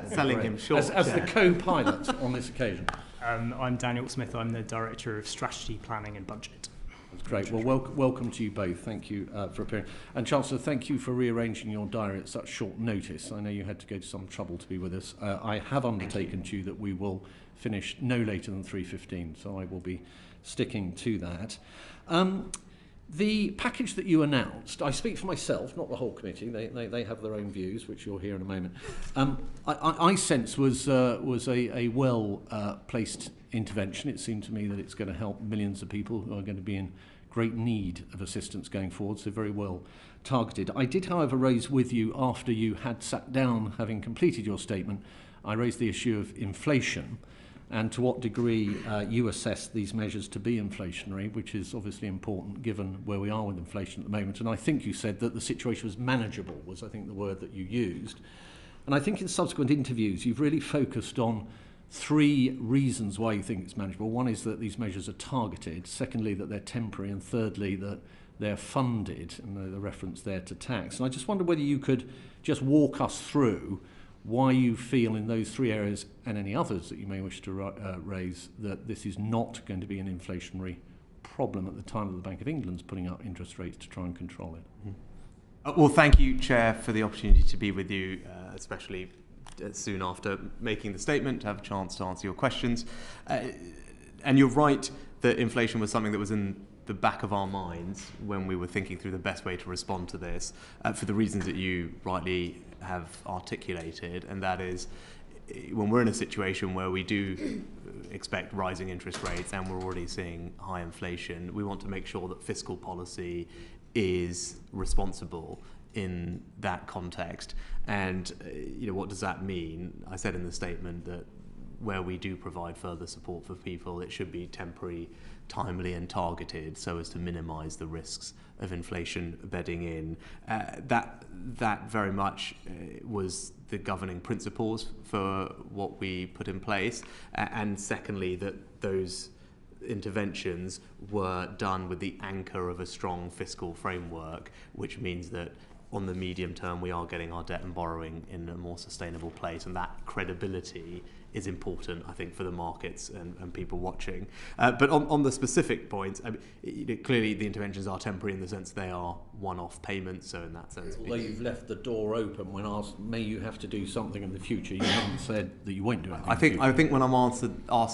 Selling him short. As the co-pilot on this occasion. I'm Daniel Smith. I'm the Director of Strategy, Planning and Budget. That's great. Well, welcome to you both. Thank you for appearing. And Chancellor, thank you for rearranging your diary at such short notice. I know you had to go to some trouble to be with us. I have undertaken to you that we will finish no later than 3:15, so I will be sticking to that. The package that you announced, I speak for myself, not the whole committee. They have their own views, which you'll hear in a moment. I sense was a well-placed intervention. It seemed to me that it's going to help millions of people who are going to be in great need of assistance going forward, so very well targeted. I did, however, raise with you, after you had sat down, having completed your statement, I raised the issue of inflation and to what degree you assess these measures to be inflationary, which is obviously important given where we are with inflation at the moment. And I think you said that the situation was manageable, was I think the word that you used. And I think in subsequent interviews you've really focused on three reasons why you think it's manageable. One is that these measures are targeted, secondly that they're temporary, and thirdly that they're funded, and the reference there to tax. And I just wonder whether you could just walk us through why you feel in those three areas and any others that you may wish to raise that this is not going to be an inflationary problem at the time that the Bank of England's putting up interest rates to try and control it. Well, thank you, Chair, for the opportunity to be with you, especially soon after making the statement, to have a chance to answer your questions. And you're right that inflation was something that was in the back of our minds when we were thinking through the best way to respond to this, for the reasons that you rightly have articulated, and that is when we're in a situation where we do expect rising interest rates and we're already seeing high inflation, we want to make sure that fiscal policy is responsible in that context. And what does that mean? I said in the statement that where we do provide further support for people, it should be temporary, timely and targeted so as to minimise the risks of inflation bedding in. That very much was the governing principles for what we put in place. And secondly, that those interventions were done with the anchor of a strong fiscal framework, which means that on the medium term we are getting our debt and borrowing in a more sustainable place, and that credibility is important, I think, for the markets and people watching. But on the specific points, clearly the interventions are temporary in the sense they are one-off payments, so in that sense... Although you've left the door open when asked, may you have to do something in the future, you haven't said that you won't do anything. I think when I'm asked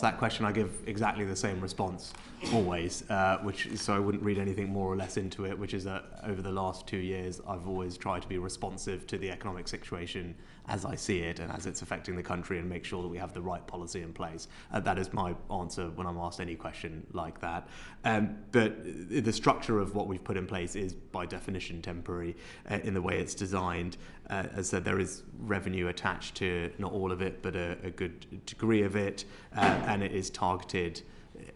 that question, I give exactly the same response, always, so I wouldn't read anything more or less into it, which is that over the last 2 years, I've always tried to be responsive to the economic situation as I see it and as it's affecting the country, and make sure that we have the right policy in place. That is my answer when I'm asked any question like that. But the structure of what we've put in place is by definition temporary in the way it's designed. As I said, there is revenue attached to not all of it, but a good degree of it, and it is targeted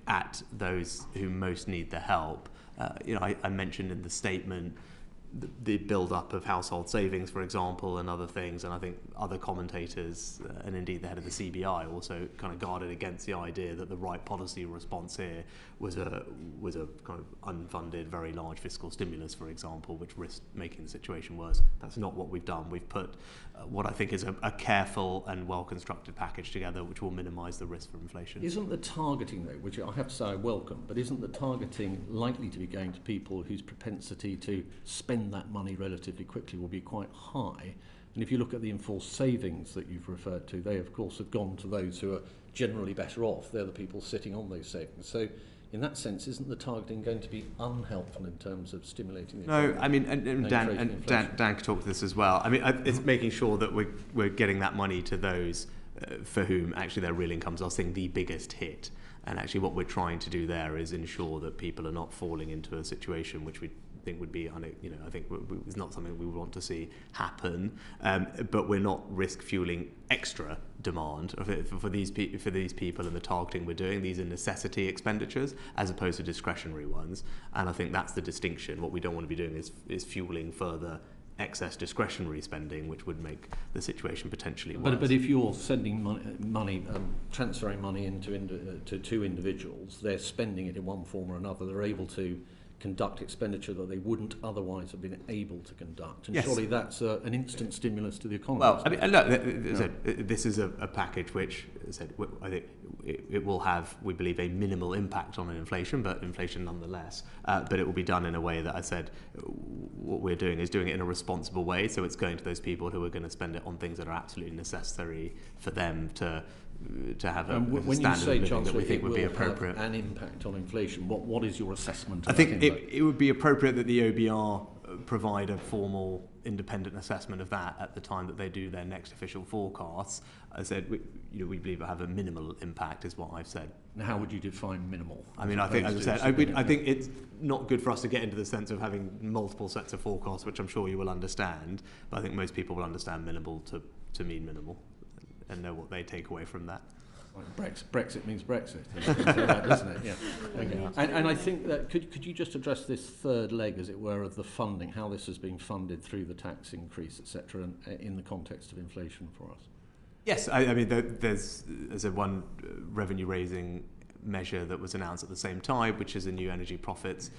at those who most need the help. I mentioned in the statement the build-up of household savings, for example, and other things, and I think other commentators, and indeed the head of the CBI, also kind of guarded against the idea that the right policy response here was a kind of unfunded, very large fiscal stimulus, for example, which risked making the situation worse. That's not what we've done. We've put what I think is a careful and well-constructed package together, which will minimise the risk for inflation. Isn't the targeting, though, which I have to say I welcome, but isn't the targeting likely to be going to people whose propensity to spend that money relatively quickly will be quite high? And if you look at the enforced savings that you've referred to, they of course have gone to those who are generally better off. They're the people sitting on those savings. So in that sense, isn't the targeting going to be unhelpful in terms of stimulating the economy? No, I mean, and Dan could talk to this as well. I mean, it's making sure that we're getting that money to those for whom actually their real incomes are seeing the biggest hit. And actually what we're trying to do there is ensure that people are not falling into a situation which we think would be, I think is not something we would want to see happen. But we're not risk fueling extra demand for these people, and the targeting we're doing. These are necessity expenditures as opposed to discretionary ones. And I think that's the distinction. What we don't want to be doing is fueling further excess discretionary spending, which would make the situation potentially worse. But if you're sending money transferring money to two individuals, they're spending it in one form or another. They're able to conduct expenditure that they wouldn't otherwise have been able to conduct. And yes. surely that's an instant stimulus to the economy. Well, I mean, look, this is a package which, as I said, I think it will have, we believe, a minimal impact on inflation, but inflation nonetheless. But it will be done in a way that I said, what we're doing is doing it in a responsible way. So it's going to those people who are going to spend it on things that are absolutely necessary for them to have a standard of living that we think would be appropriate. Have an impact on inflation. What is your assessment? I think it would be appropriate that the OBR provide a formal independent assessment of that at the time that they do their next official forecasts. I said we believe it will have a minimal impact, is what I've said. Now, how would you define minimal? I mean, I think, as I said, I think it's not good for us to get into the sense of having multiple sets of forecasts, which I'm sure you will understand. But I think most people will understand minimal to mean minimal, and know what they take away from that. Brexit means Brexit, doesn't it? Yeah. Okay. And I think that could you just address this third leg, as it were, of the funding, how this has been funded through the tax increase, etc., in the context of inflation for us? Yes, I mean, there's one revenue raising measure that was announced at the same time, which is a new Energy Profits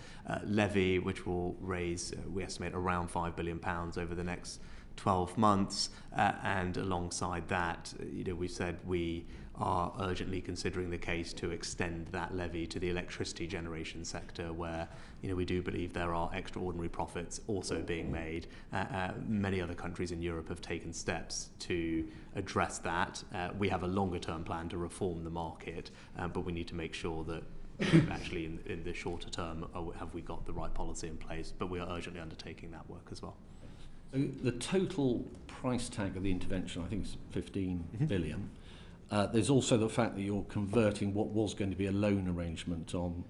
Levy, which will raise, we estimate, around £5 billion over the next 12 months, and alongside that, we've said we are urgently considering the case to extend that levy to the electricity generation sector, where we do believe there are extraordinary profits also being made. Many other countries in Europe have taken steps to address that. We have a longer term plan to reform the market, but we need to make sure that actually in the shorter term have we got the right policy in place, but we are urgently undertaking that work as well. So the total price tag of the intervention, I think, is 15 billion. There's also the fact that you're converting what was going to be a loan arrangement on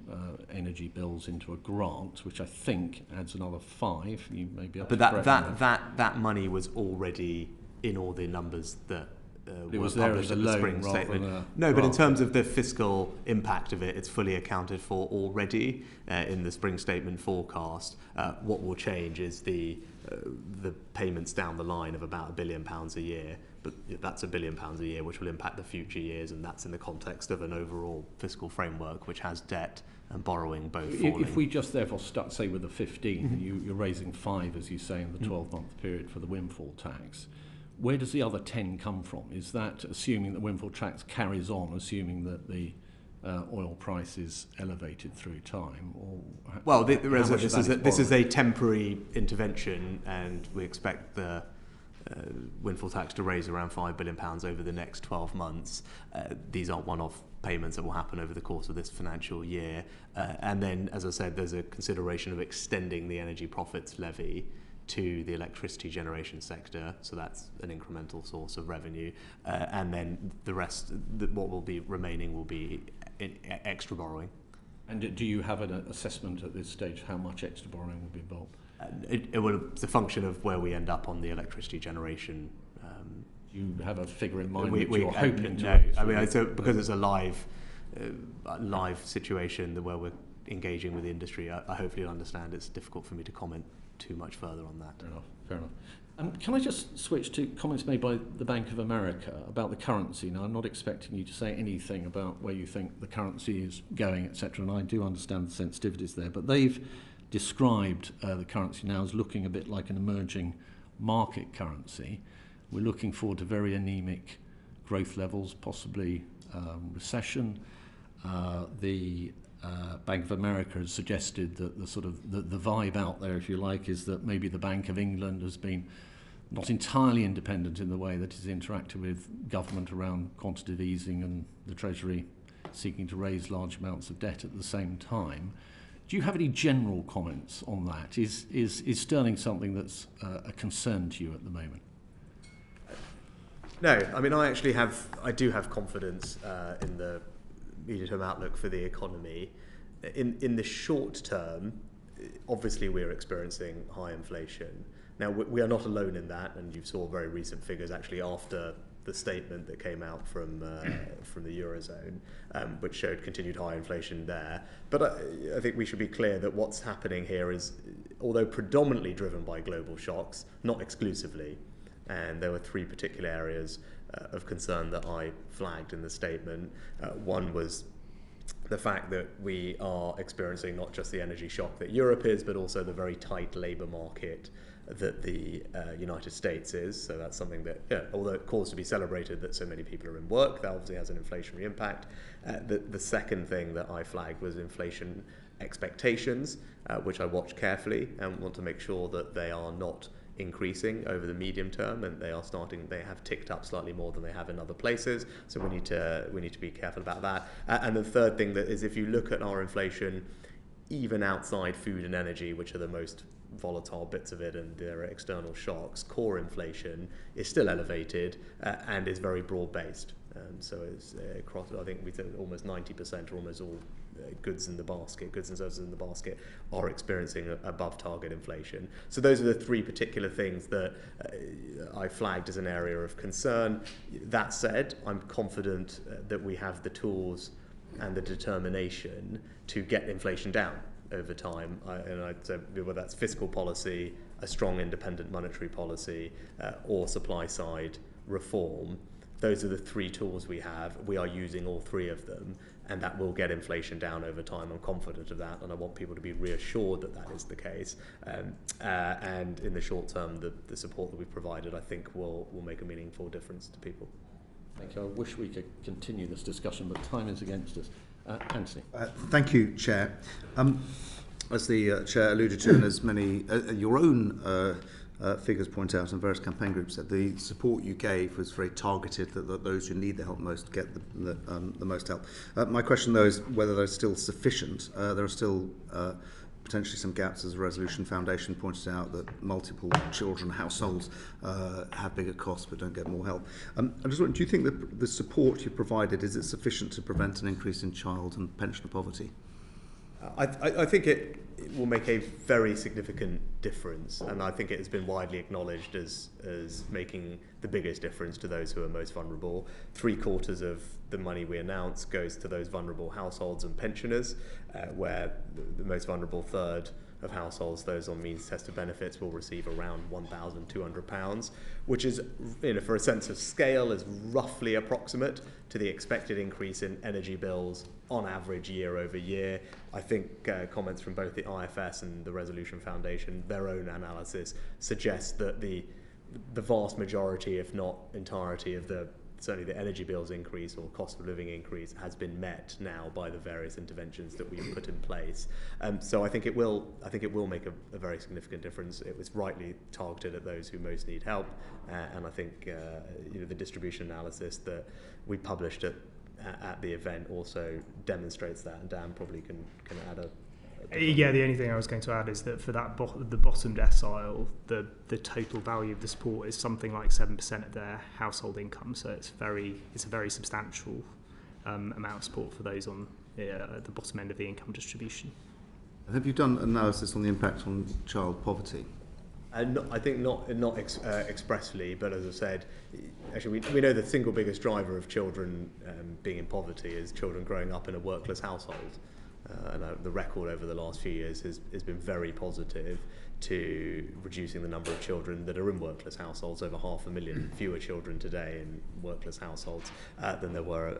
energy bills into a grant, which I think adds another 5. You may be able to correct me. That money was already in all the numbers that it was were there as published a at the loan spring rather statement. than a No, but in grant. terms of the fiscal impact of it, it's fully accounted for already in the spring statement forecast. What will change is the payments down the line of about £1 billion a year, but that's £1 billion a year which will impact the future years, and that's in the context of an overall fiscal framework which has debt and borrowing both falling. If we just therefore stuck, say, with the 15, you're raising 5, as you say, in the 12-month period for the windfall tax. Where does the other 10 come from? Is that assuming that windfall tax carries on, assuming that the oil price is elevated through time? Or well, this is a temporary intervention, and we expect the windfall tax to raise around £5 billion over the next 12 months. These aren't one-off payments that will happen over the course of this financial year. And then, as I said, there's a consideration of extending the Energy Profits Levy to the electricity generation sector, so that's an incremental source of revenue, and then the rest, what will be remaining, will be extra borrowing. And do you have an assessment at this stage how much extra borrowing will be involved? It's a function of where we end up on the electricity generation. Do you have a figure in mind we you're hoping to no, raise? I mean, because it's a live situation where we're engaging with the industry, I hope you'll understand it's difficult for me to comment too much further on that. Fair enough. Can I just switch to comments made by the Bank of America about the currency? Now, I'm not expecting you to say anything about where you think the currency is going, etc., and I do understand the sensitivities there, but they've described the currency now as looking a bit like an emerging market currency. We're looking forward to very anemic growth levels, possibly recession. The Bank of America has suggested that the vibe out there, if you like, is that maybe the Bank of England has been not entirely independent in the way that it's interacted with government around quantitative easing and the Treasury seeking to raise large amounts of debt at the same time. Do you have any general comments on that? Is sterling something that's a concern to you at the moment? No, I mean, I do have confidence in the medium-term outlook for the economy. In the short term, obviously we're experiencing high inflation. Now, we are not alone in that, and you saw very recent figures actually after the statement that came out from the Eurozone, which showed continued high inflation there. But I think we should be clear that what's happening here is, although predominantly driven by global shocks, not exclusively. And there were 3 particular areas of concern that I flagged in the statement. One was the fact that we are experiencing not just the energy shock that Europe is, but also the very tight labour market that the United States is. So that's something that, although it calls to be celebrated that so many people are in work, that obviously has an inflationary impact. The second thing that I flagged was inflation expectations, which I watch carefully and want to make sure that they are not increasing over the medium term, and they have ticked up slightly more than they have in other places, so we need to be careful about that. And the third thing that is, if you look at our inflation even outside food and energy, which are the most volatile bits of it and there are external shocks, core inflation is still elevated and is very broad based. So it's across, I think we said almost 90% or almost all goods and services in the basket are experiencing above target inflation. So those are the three particular things that I flagged as an area of concern. That said, I'm confident that we have the tools and the determination to get inflation down over time. And I'd say whether that's fiscal policy, a strong independent monetary policy, or supply side reform, those are the three tools we have. We are using all three of them, and that will get inflation down over time. I'm confident of that, and I want people to be reassured that that is the case. And in the short term, the support that we've provided, I think, will make a meaningful difference to people. Thank you. I wish we could continue this discussion, but time is against us. Anthony. Thank you, Chair. As the Chair alluded to, and as many your own figures point out, and various campaign groups said, the support you gave was very targeted, that those who need the help most get the most help. My question, though, is whether they're still sufficient. There are still potentially some gaps, as the Resolution Foundation pointed out, that multiple children households have bigger costs but don't get more help. I'm just wondering, do you think that the support you provided, is it sufficient to prevent an increase in child and pensioner poverty? I think it will make a very significant difference, and I think it has been widely acknowledged as making the biggest difference to those who are most vulnerable. 3/4 of the money we announce goes to those vulnerable households and pensioners, where the most vulnerable third of households, those on means-tested benefits, will receive around £1,200, which is, for a sense of scale, is roughly approximate to the expected increase in energy bills on average year over year. I think comments from both the IFS and the Resolution Foundation, their own analysis, suggests that the vast majority, if not entirety, of certainly the energy bills increase or cost of living increase has been met now by the various interventions that we've put in place. So I think it will make a very significant difference. It was rightly targeted at those who most need help, and I think the distribution analysis that we published at the event also demonstrates that, and Dan probably can add a Yeah, the only thing I was going to add is that for that the bottom decile, the total value of the support is something like 7% of their household income. So it's a very substantial amount of support for those on the bottom end of the income distribution. Have you done analysis on the impact on child poverty? I think not expressly, but as I said, actually we know the single biggest driver of children being in poverty is children growing up in a workless household. And the record over the last few years has been very positive to reducing the number of children that are in workless households. Over 500,000 fewer children today in workless households than there were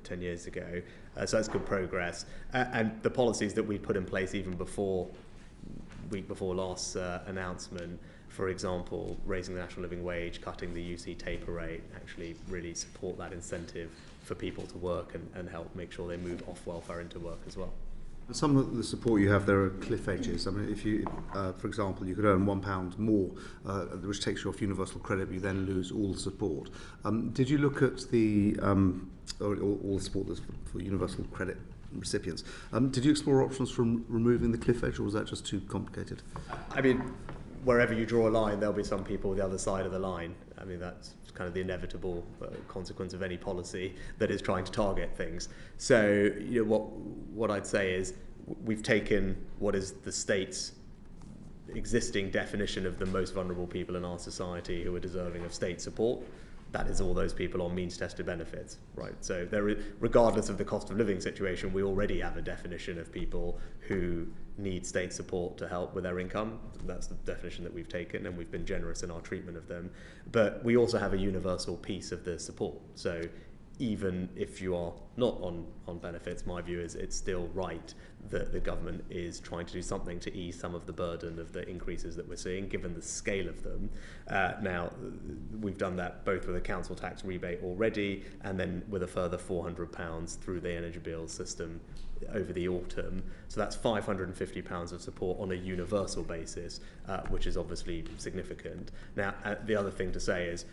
10 years ago. So that's good progress. And the policies that we put in place even week before last announcement, for example, raising the national living wage, cutting the UC taper rate, actually really support that incentive for people to work and help make sure they move off welfare into work as well. Some of the support you have, there are cliff edges. I mean, if you, for example, you could earn £1 more, which takes you off universal credit, but you then lose all the support. Did you look at the all the support that's for universal credit recipients? Did you explore options from removing the cliff edge, or was that just too complicated? I mean, wherever you draw a line, there'll be some people the other side of the line. I mean, that's kind of the inevitable consequence of any policy that is trying to target things. So, what I'd say is we've taken what is the state's existing definition of the most vulnerable people in our society who are deserving of state support. That is all those people on means-tested benefits, right? So regardless of the cost of living situation, we already have a definition of people who need state support to help with their income. That's the definition that we've taken, and we've been generous in our treatment of them. But we also have a universal piece of the support. So even if you are not on benefits, my view is it's still right that the government is trying to do something to ease some of the burden of the increases that we're seeing, given the scale of them. Now, we've done that both with a council tax rebate already, and then with a further £400 through the energy bills system over the autumn. So that's £550 of support on a universal basis, which is obviously significant. Now, the other thing to say is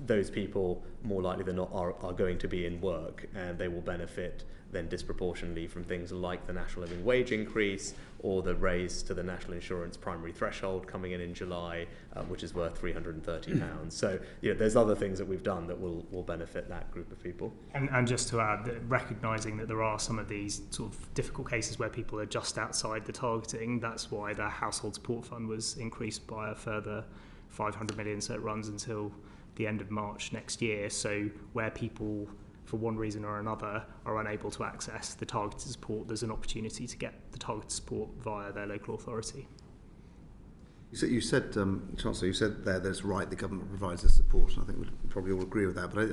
those people, more likely than not, are going to be in work, and they will benefit then disproportionately from things like the national living wage increase or the raise to the national insurance primary threshold coming in July, which is worth £330. So there's other things that we've done that will benefit that group of people. And just to add, that recognising that there are some of these sort of difficult cases where people are just outside the targeting, that's why the household support fund was increased by a further 500 million, so it runs until the end of March next year. So where people, for one reason or another, are unable to access the targeted support, there's an opportunity to get the targeted support via their local authority. You said, Chancellor, you said there that it's right the government provides the support, and I think we'd probably all agree with that. But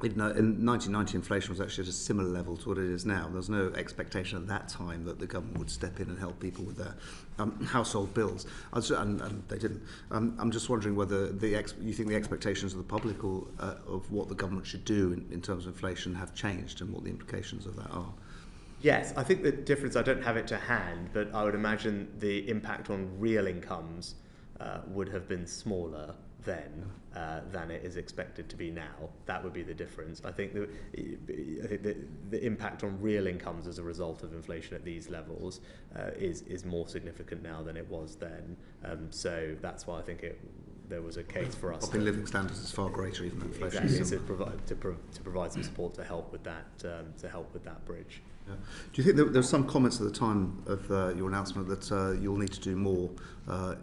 in 1990, inflation was actually at a similar level to what it is now. There was no expectation at that time that the government would step in and help people with their household bills, and they didn't. I'm just wondering whether you think the expectations of the public or of what the government should do in terms of inflation have changed, and what the implications of that are. Yes, I think the difference, I don't have it to hand, but I would imagine the impact on real incomes would have been smaller then than it is expected to be now. That would be the difference. I think the impact on real incomes as a result of inflation at these levels is more significant now than it was then. So that's why I think there was a case for us. Upping living standards is far greater even than inflation. Exactly, to provide some support to help with that bridge. Yeah. Do you think there were some comments at the time of your announcement that you'll need to do more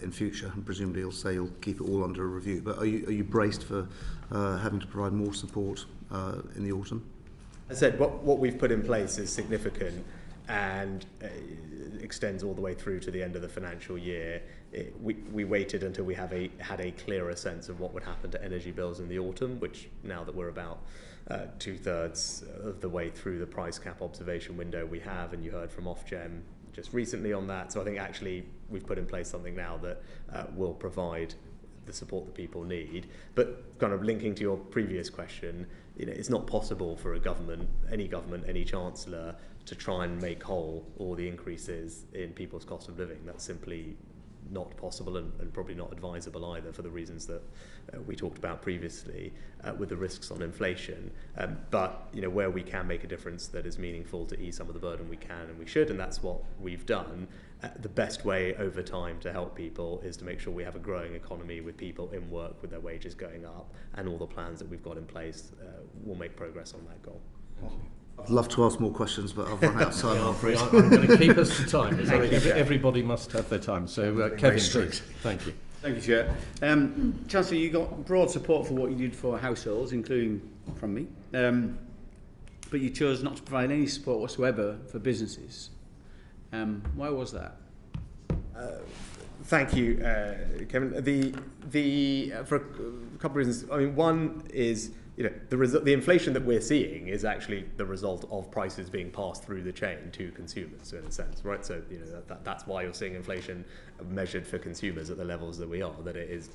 in future, and presumably you'll say you'll keep it all under a review, but are you braced for having to provide more support in the autumn? As I said, what we've put in place is significant and extends all the way through to the end of the financial year. We waited until we had a clearer sense of what would happen to energy bills in the autumn, which now that we're about 2/3 of the way through the price cap observation window we have, and you heard from Ofgem just recently on that. So I think actually we've put in place something now that will provide the support that people need. But kind of linking to your previous question, it's not possible for any government, any chancellor, to try and make whole all the increases in people's cost of living. That's simply not possible and probably not advisable either, for the reasons that we talked about previously with the risks on inflation. But where we can make a difference that is meaningful to ease some of the burden, we can and we should, and that's what we've done. The best way over time to help people is to make sure we have a growing economy with people in work, with their wages going up, and all the plans that we've got in place will make progress on that goal. I'd love to ask more questions, but I've run out of time. I'm going to keep us to time. Everybody must have their time. So, Kevin, please. Thank you. Thank you, Chair. Chancellor, you got broad support for what you did for households, including from me, but you chose not to provide any support whatsoever for businesses. Why was that? Thank you, Kevin. For a couple of reasons. I mean, one is the inflation that we're seeing is actually the result of prices being passed through the chain to consumers, in a sense, right? So that's why you're seeing inflation measured for consumers at the levels that we are.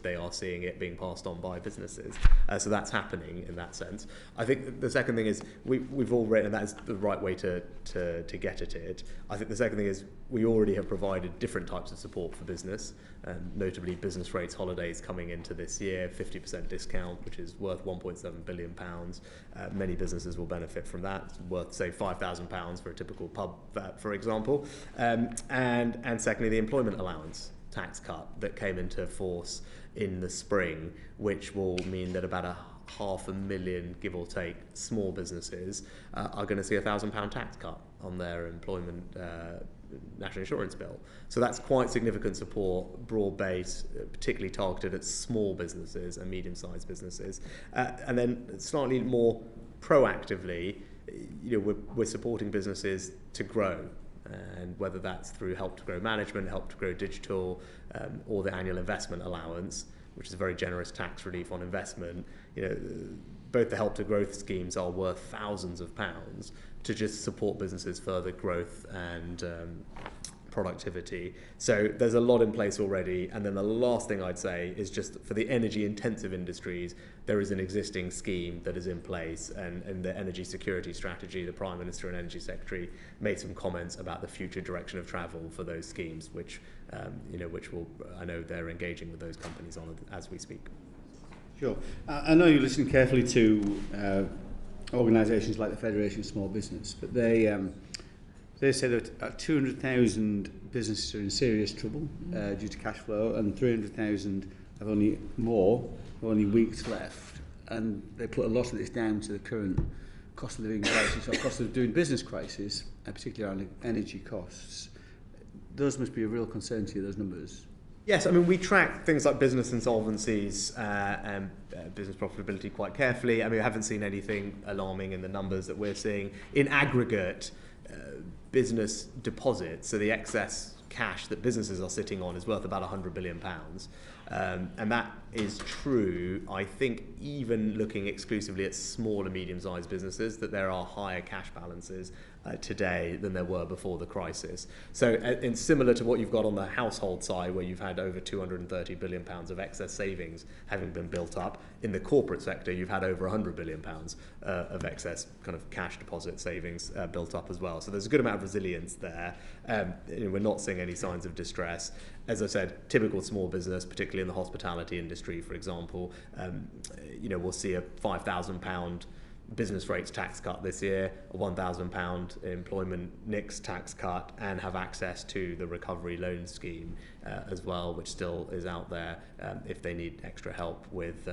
They are seeing it being passed on by businesses. So that's happening in that sense. I think the second thing is we've already, and that is the right way to get at it. I think the second thing is we already have provided different types of support for business, notably business rates holidays coming into this year, 50% discount, which is worth £1.7 billion. Many businesses will benefit from that. It's worth, say, £5,000 for a typical pub, for example. And secondly, the employment allowance tax cut that came into force in the spring, which will mean that about 500,000, give or take, small businesses are going to see a £1,000 tax cut on their employment national insurance bill. So that's quite significant support, broad-based, particularly targeted at small businesses and medium-sized businesses. And then slightly more proactively, we're supporting businesses to grow, and whether that's through Help to Grow management, Help to Grow digital, or the annual investment allowance, which is a very generous tax relief on investment. both the help to growth schemes are worth thousands of pounds to just support businesses' further growth and productivity. So there's a lot in place already. And then the last thing I'd say is just for the energy intensive industries, there is an existing scheme that is in place, and in the energy security strategy, the Prime Minister and Energy Secretary made some comments about the future direction of travel for those schemes, which I know they're engaging with those companies on as we speak. Sure. I know you're listening carefully to organisations like the Federation of Small Business, but they say that 200,000 businesses are in serious trouble due to cash flow, and 300,000 have only weeks left. And they put a lot of this down to the current cost of living crisis or cost of doing business crisis, particularly around energy costs. Those must be a real concern to you, those numbers. Yes, I mean, we track things like business insolvencies and business profitability quite carefully. I mean, we haven't seen anything alarming in the numbers that we're seeing. In aggregate, business deposits, so the excess cash that businesses are sitting on, is worth about £100 billion. And that is true, I think, even looking exclusively at small and medium-sized businesses, that there are higher cash balances today than there were before the crisis. So in similar to what you've got on the household side, where you've had over £230 billion of excess savings having been built up, in the corporate sector you've had over £100 billion of excess kind of cash deposit savings built up as well. So there's a good amount of resilience there. We're not seeing any signs of distress. As I said, typical small business, particularly in the hospitality industry, for example, we'll see a £5,000 business rates tax cut this year, a £1,000 employment NICS tax cut, and have access to the recovery loan scheme as well, which still is out there if they need extra help with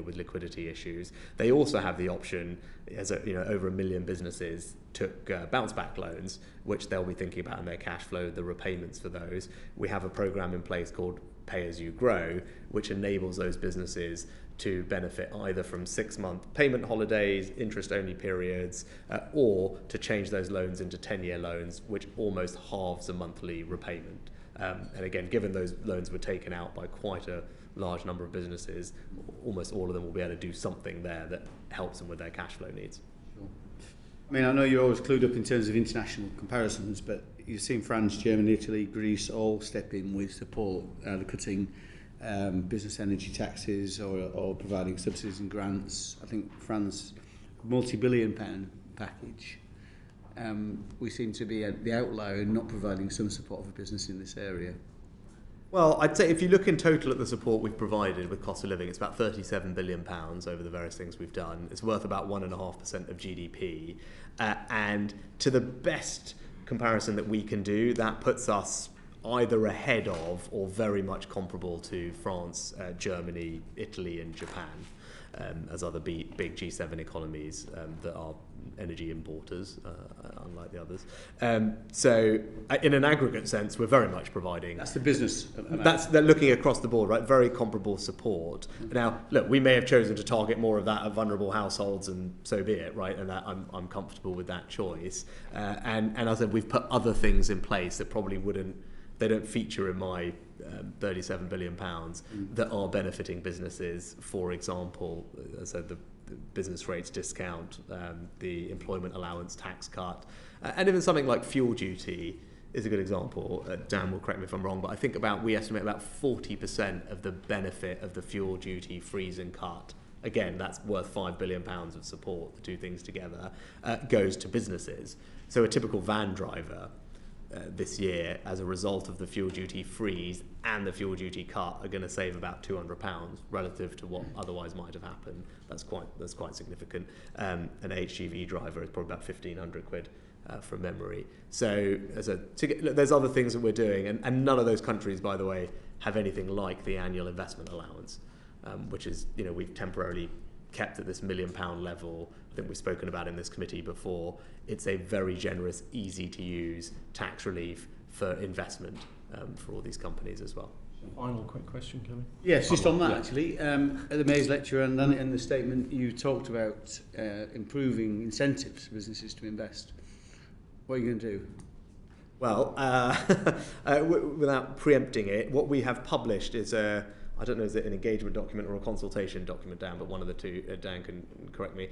with liquidity issues. They also have the option, as over 1 million businesses took bounce back loans, which they'll be thinking about in their cash flow, the repayments for those. We have a program in place called Pay As You Grow, which enables those businesses to benefit either from 6-month payment holidays, interest-only periods, or to change those loans into 10-year loans, which almost halves the monthly repayment. And again, given those loans were taken out by quite a large number of businesses, almost all of them will be able to do something there that helps them with their cash flow needs. Sure. I mean, I know you're always clued up in terms of international comparisons, but you've seen France, Germany, Italy, Greece all step in with support, cutting business energy taxes or providing subsidies and grants. I think France, multi-billion-pound package. We seem to be the outlier in not providing some support for business in this area. Well, I'd say if you look in total at the support we've provided with cost of living, it's about £37 billion over the various things we've done. It's worth about 1.5% of GDP. And to the best comparison that we can do, that puts us either ahead of or very much comparable to France, Germany, Italy and Japan, as other big G7 economies that are energy importers, unlike the others. So in an aggregate sense, we're very much providing... That's the business. They're looking across the board, right? Very comparable support. Now, look, we may have chosen to target more of that at vulnerable households, and so be it, right? And that I'm comfortable with that choice. And as I said, we've put other things in place that probably they don't feature in my £37 billion that are benefiting businesses. For example, as I said, the business rates discount, the employment allowance tax cut, and even something like fuel duty is a good example. Dan will correct me if I'm wrong, but I think we estimate about 40% of the benefit of the fuel duty freeze and cut, again, that's worth £5 billion of support, the two things together, goes to businesses. So a typical van driver this year, as a result of the fuel duty freeze and the fuel duty cut, are going to save about £200 relative to what otherwise might have happened. That's quite significant. An HGV driver is probably about £1,500 from memory. So there's other things that we're doing, and none of those countries, by the way, have anything like the annual investment allowance, which is, we've temporarily kept at this £1 million level. I think we've spoken about in this committee before. It's a very generous, easy to use tax relief for investment for all these companies as well. Final quick question, Kelly. Yes, just on that actually. At the May's lecture and then in the statement, you talked about improving incentives for businesses to invest. What are you going to do? Well, without preempting it, what we have published is I I don't know, is it an engagement document or a consultation document, Dan, but one of the two, Dan can correct me,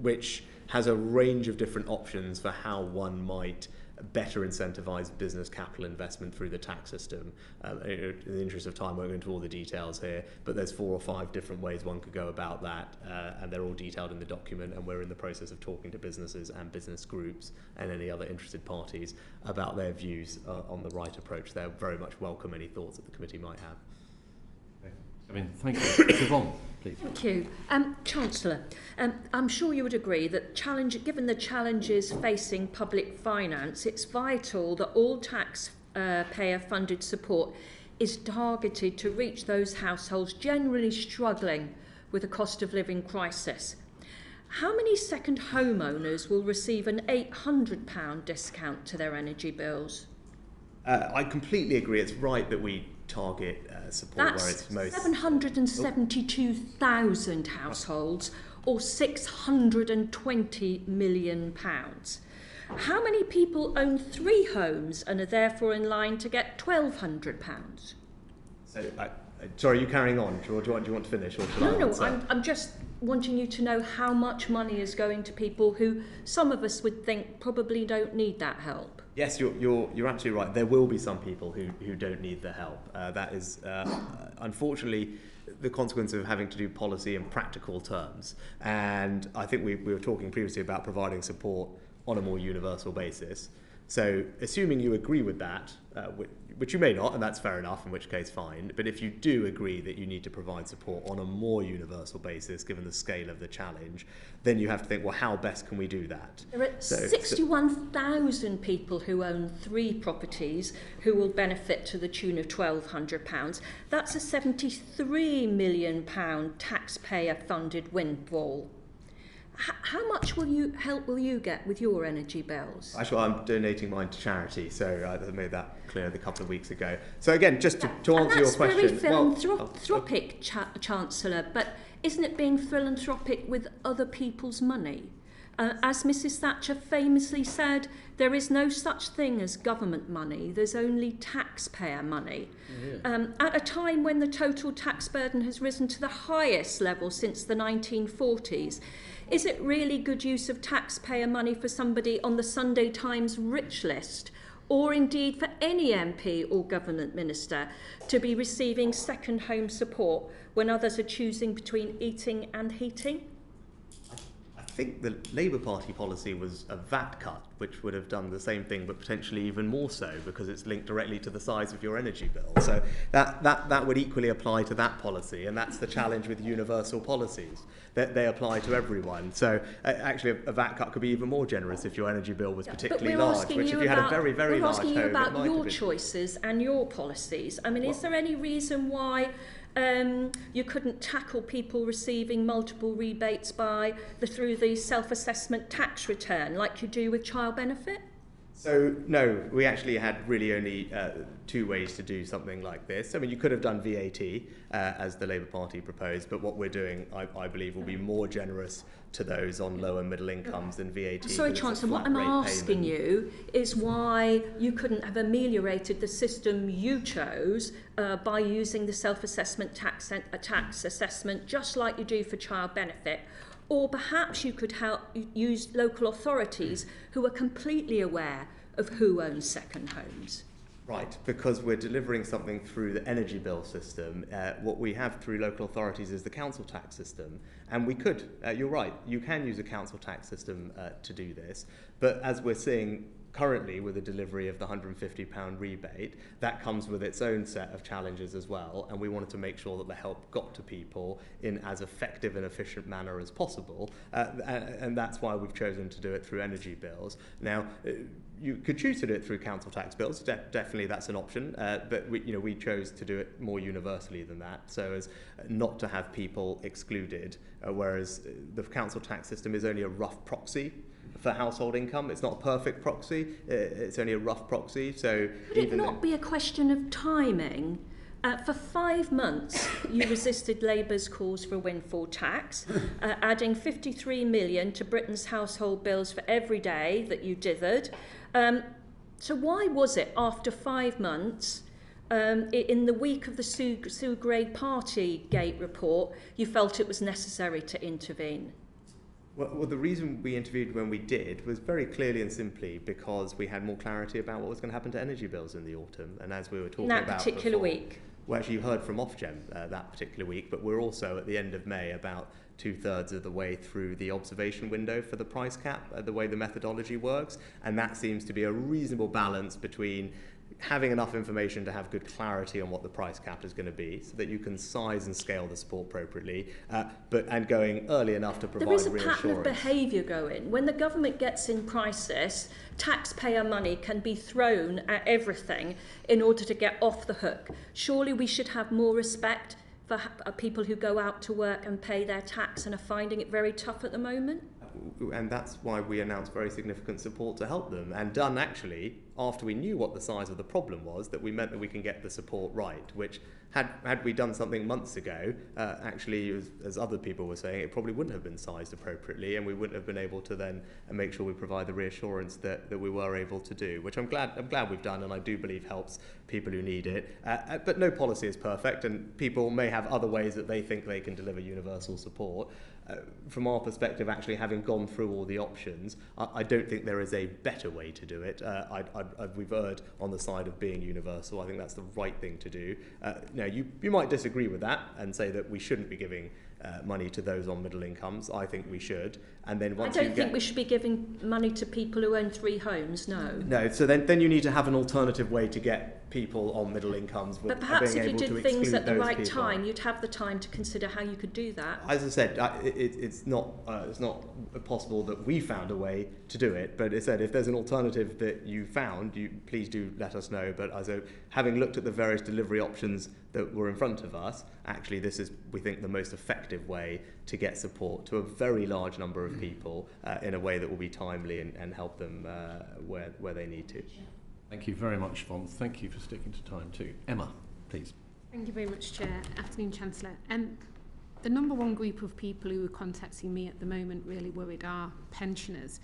which has a range of different options for how one might better incentivise business capital investment through the tax system. In the interest of time, I won't go into all the details here, but there's 4 or 5 different ways one could go about that, and they're all detailed in the document, and we're in the process of talking to businesses and business groups and any other interested parties about their views on the right approach. They're very much welcome any thoughts that the committee might have. Thank you. Yvonne, please. Thank you. Chancellor, I'm sure you would agree that given the challenges facing public finance, it's vital that all taxpayer-funded support is targeted to reach those households generally struggling with a cost of living crisis. How many second homeowners will receive an £800 discount to their energy bills? I completely agree. It's right that we target support where it's most... 772,000 households, or £620 million. How many people own 3 homes and are therefore in line to get £1,200? So, sorry, are you carrying on? Do you want to finish? Or No, I'm just wanting you to know how much money is going to people who some of us would think probably don't need that help. Yes, you're absolutely right. There will be some people who don't need the help. That is, unfortunately, the consequence of having to do policy in practical terms. And I think we were talking previously about providing support on a more universal basis. So assuming you agree with that, which you may not, and that's fair enough, in which case fine, but if you do agree that you need to provide support on a more universal basis, given the scale of the challenge, then you have to think, well, how best can we do that? There are 61,000 people who own 3 properties who will benefit to the tune of £1,200. That's a £73 million taxpayer-funded windfall. How much will you get with your energy bills? Actually, I'm donating mine to charity, so I made that clear a couple of weeks ago. So again, just to answer your question... That's very philanthropic, Chancellor, but isn't it being philanthropic with other people's money? As Mrs Thatcher famously said, there is no such thing as government money, there's only taxpayer money. Yeah. At a time when the total tax burden has risen to the highest level since the 1940s, is it really good use of taxpayer money for somebody on the Sunday Times rich list, or indeed for any MP or government minister, to be receiving second home support when others are choosing between eating and heating? I think the Labour Party policy was a VAT cut, which would have done the same thing, but potentially even more so, because it's linked directly to the size of your energy bill. So that would equally apply to that policy, and that's the challenge with universal policies, that they apply to everyone. So actually a VAT cut could be even more generous if your energy bill was particularly large, which if you had a very, very large home, we're asking you about your choices and your policies. I mean, is there any reason why you couldn't tackle people receiving multiple rebates through the self-assessment tax return like you do with child benefit? So, no, we actually had really only 2 ways to do something like this. I mean, you could have done VAT, as the Labour Party proposed, but what we're doing, I believe, will be more generous to those on lower middle incomes than VAT. Sorry, Chancellor, what I'm asking you is why you couldn't have ameliorated the system you chose by using the self-assessment tax assessment, just like you do for child benefit. Or perhaps you could use local authorities who are completely aware of who owns second homes. Right, because we're delivering something through the energy bill system. What we have through local authorities is the council tax system. And we could, you're right, you can use a council tax system to do this. But as we're seeing currently with the delivery of the £150 rebate, that comes with its own set of challenges as well, and we wanted to make sure that the help got to people in as effective and efficient manner as possible, and that's why we've chosen to do it through energy bills. Now, you could choose to do it through council tax bills, definitely that's an option, but we chose to do it more universally than that, so as not to have people excluded, whereas the council tax system is only a rough proxy for household income. It's not a perfect proxy, it's only a rough proxy. So would it not be a question of timing? For 5 months, you resisted Labour's calls for a windfall tax, adding 53 million to Britain's household bills for every day that you dithered. So why was it, after 5 months, In the week of the Sue Gray Partygate report, you felt it was necessary to intervene. Well, the reason we interviewed when we did was very clearly and simply because we had more clarity about what was going to happen to energy bills in the autumn. And as we were talking about that particular before, week. Well, actually, you heard from Ofgem that particular week, but we're also at the end of May about 2/3 of the way through the observation window for the price cap, the way the methodology works. And that seems to be a reasonable balance between having enough information to have good clarity on what the price cap is going to be so that you can size and scale the support appropriately, and going early enough to provide reassurance. There is a pattern of behaviour going. When the government gets in crisis, taxpayer money can be thrown at everything in order to get off the hook. Surely we should have more respect for people who go out to work and pay their tax and are finding it very tough at the moment? And that's why we announced very significant support to help them, and done actually after we knew what the size of the problem was, that we meant that we can get the support right, which had we done something months ago, actually, as other people were saying, it probably wouldn't have been sized appropriately, and we wouldn't have been able to then make sure we provide the reassurance that we were able to do, which I'm glad we've done, and I do believe helps people who need it. But no policy is perfect, and people may have other ways that they think they can deliver universal support. From our perspective, actually having gone through all the options, I don't think there is a better way to do it. We've erred on the side of being universal. I think that's the right thing to do. Now, you might disagree with that and say that we shouldn't be giving money to those on middle incomes. I think we should. And then once I don't think we should be giving money to people who own 3 homes, no. No, so then you need to have an alternative way to get people on middle incomes. But perhaps if you did things at the right time, you'd have the time to consider how you could do that. As I said, it's not possible that we found a way to do it. But as I said, if there's an alternative that you found, please do let us know. But as having looked at the various delivery options that were in front of us, actually this is, we think, the most effective way to get support to a very large number of people in a way that will be timely and help them where they need to. Thank you very much, Yvonne. Thank you for sticking to time too. Emma, please. Thank you very much, Chair. Afternoon, Chancellor. The number one group of people who are contacting me at the moment really worried are pensioners.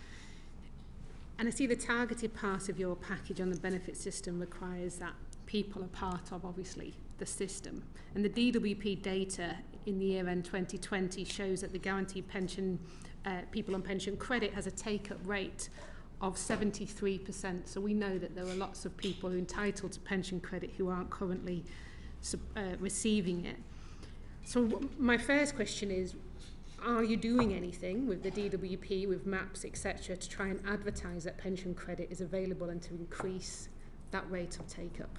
And I see the targeted part of your package on the benefit system requires that people are part of, obviously, the system. And the DWP data in the year end 2020 shows that the guaranteed pension, people on pension credit has a take-up rate of 73%. So we know that there are lots of people entitled to pension credit who aren't currently receiving it. So my first question is, are you doing anything with the DWP, with maps, etc., to try and advertise that pension credit is available and to increase that rate of take-up?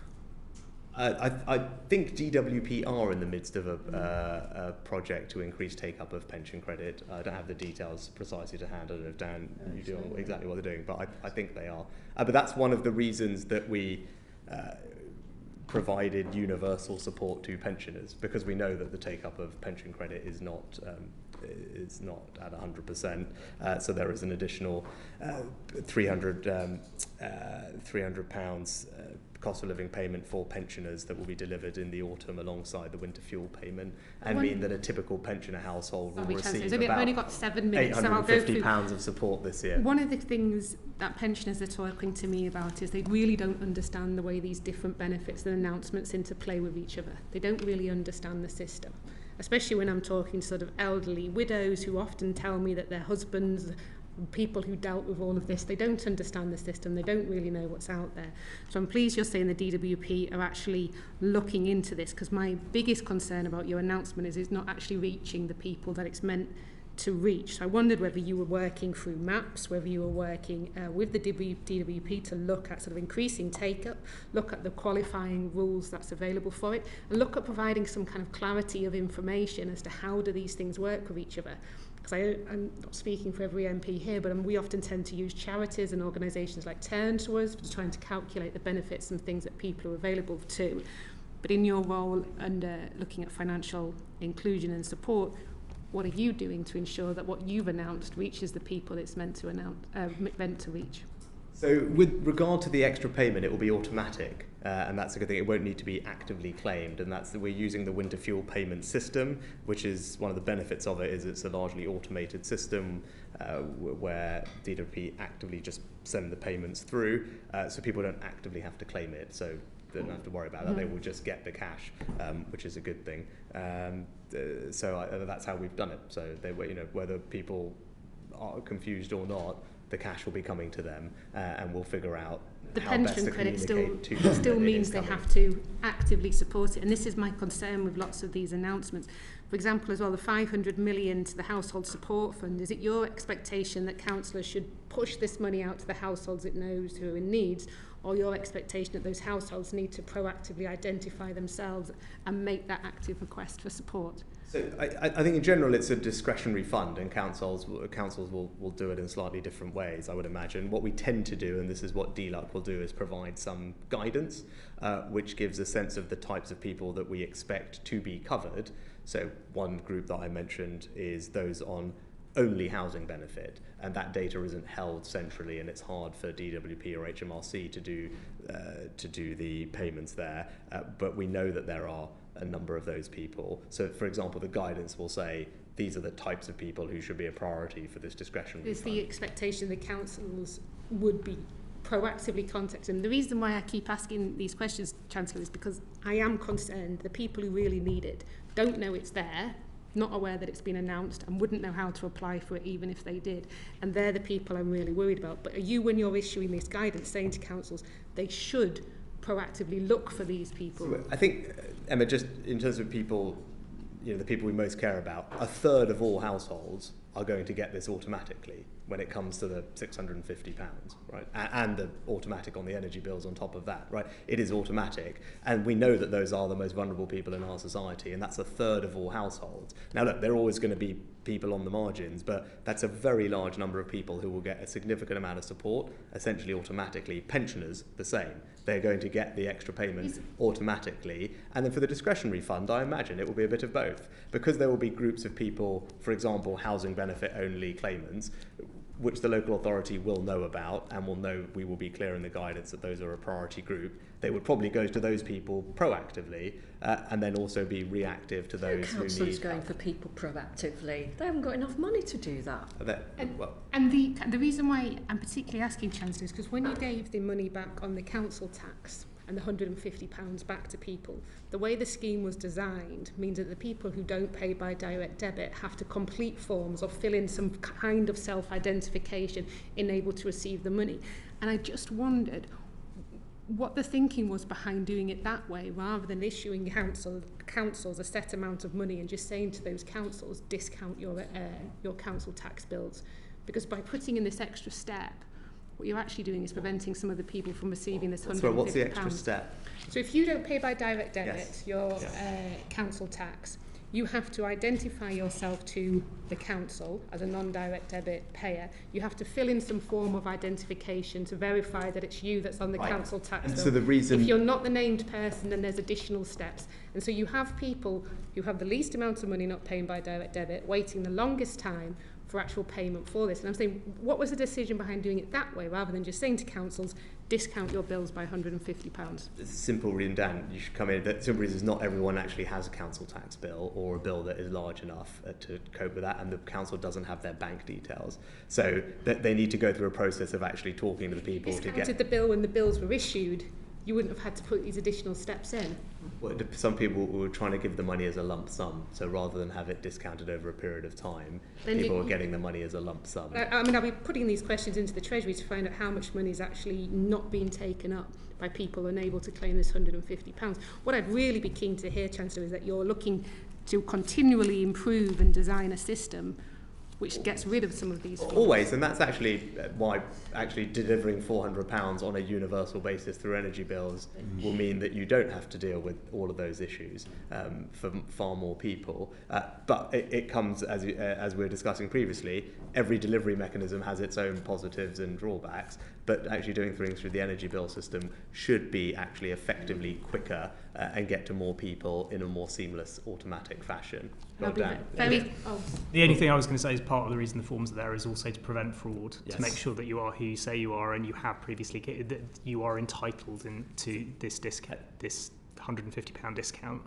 I think DWP are in the midst of a project to increase take-up of pension credit. I don't have the details precisely to hand. I don't know if Dan, you do exactly what they're doing, but I think they are. But that's one of the reasons that we provided universal support to pensioners, because we know that the take-up of pension credit is not at 100%. So there is an additional £300 cost of living payment for pensioners that will be delivered in the autumn alongside the winter fuel payment, and mean that a typical pensioner household will receive about only got 7 minutes, so I'll go through £850 of support this year. One of the things that pensioners are talking to me about is they really don't understand the way these different benefits and announcements interplay with each other. They don't really understand the system, especially when I'm talking to sort of elderly widows who often tell me that their husbands, people who dealt with all of this, they don't understand the system, they don't really know what's out there. So I'm pleased you're saying the DWP are actually looking into this, because my biggest concern about your announcement is it's not actually reaching the people that it's meant to reach. So I wondered whether you were working through maps, whether you were working with the DWP to look at sort of increasing take-up, look at the qualifying rules that's available for it, and look at providing some kind of clarity of information as to how do these things work with each other. Because I'm not speaking for every MP here, but we often tend to use charities and organisations like Turn to us for trying to calculate the benefits and things that people are available to. But in your role under looking at financial inclusion and support, what are you doing to ensure that what you've announced reaches the people it's meant to reach? So with regard to the extra payment, it will be automatic, and that's a good thing. It won't need to be actively claimed, and that's that we're using the winter fuel payment system, which is one of the benefits of it is it's a largely automated system where DWP actively just send the payments through, so people don't actively have to claim it. So don't have to worry about that. They will just get the cash, which is a good thing. So that's how we've done it. So they were, whether people are confused or not, the cash will be coming to them, and we'll figure out the how best pension to credit communicate still means they have to actively support it. And this is my concern with lots of these announcements. For example, as well, the 500 million to the household support fund. Is it your expectation that councillors should push this money out to the households it knows who are in needs, or your expectation that those households need to proactively identify themselves and make that active request for support? So I think in general it's a discretionary fund, and councils will do it in slightly different ways, I would imagine. What we tend to do, and this is what DLUC will do, is provide some guidance which gives a sense of the types of people that we expect to be covered. So one group that I mentioned is those on only housing benefit, and that data isn't held centrally, and it's hard for DWP or HMRC to do the payments there. But we know that there are a number of those people. So, for example, the guidance will say these are the types of people who should be a priority for this discretionary fund. The expectation the councils would be proactively contacting them. The reason why I keep asking these questions, Chancellor, is because I am concerned the people who really need it don't know it's there, not aware that it's been announced, and wouldn't know how to apply for it even if they did. And they're the people I'm really worried about. But are you, when you're issuing this guidance, saying to councils they should proactively look for these people? So I think, Emma, just in terms of people, the people we most care about, a third of all households are going to get this automatically when it comes to the £650, right? And the automatic on the energy bills on top of that, right? It is automatic, and we know that those are the most vulnerable people in our society, and that's a third of all households. Now look, there are always going to be people on the margins, but that's a very large number of people who will get a significant amount of support, essentially automatically. Pensioners, the same. They're going to get the extra payment automatically. And then for the discretionary fund, I imagine it will be a bit of both, because there will be groups of people, for example, housing benefit only claimants, which the local authority will know about and will know we will be clear in the guidance that those are a priority group. They would probably go to those people proactively and then also be reactive to those who need councils going for people proactively. They haven't got enough money to do that. And the reason why I'm particularly asking, Chancellor, is because when you gave the money back on the council tax and the £150 back to people, the way the scheme was designed means that the people who don't pay by direct debit have to complete forms or fill in some kind of self-identification in able to receive the money. And I just wondered what the thinking was behind doing it that way, rather than issuing councils a set amount of money and just saying to those councils, discount your council tax bills. Because by putting in this extra step, what you're actually doing is preventing some of the people from receiving this £150. So what's the extra step? So if you don't pay by direct debit your Yes. council tax, you have to identify yourself to the council as a non-direct debit payer. You have to fill in some form of identification to verify that it's you that's on the council tax bill. So the reason, if you're not the named person, then there's additional steps. And so you have people who have the least amount of money not paying by direct debit, waiting the longest time for actual payment for this. And I'm saying, what was the decision behind doing it that way, rather than just saying to councils, discount your bills by £150? it's simple, and Dan, you should come in. The simple reason is not everyone actually has a council tax bill or a bill that is large enough to cope with that, and the council doesn't have their bank details. So they need to go through a process of actually talking to the people to get the bill when the bills were issued. You wouldn't have had to put these additional steps in. Well, some people were trying to give the money as a lump sum, so rather than have it discounted over a period of time, Then people were getting the money as a lump sum. I mean, I'll be putting these questions into the Treasury to find out how much money is actually not being taken up by people unable to claim this £150. What I'd really be keen to hear, Chancellor, is that you're looking to continually improve and design a system which gets rid of some of these fees. Always, and that's actually why actually delivering £400 on a universal basis through energy bills will mean that you don't have to deal with all of those issues for far more people. But it comes, as we were discussing previously, every delivery mechanism has its own positives and drawbacks, but actually doing things through the energy bill system should be actually effectively quicker and get to more people in a more seamless, automatic fashion. The only thing I was going to say is part of the reason the forms are there is also to prevent fraud, Yes. to make sure that you are who you say you are, and you have previously that you are entitled to this discount, this £150 discount.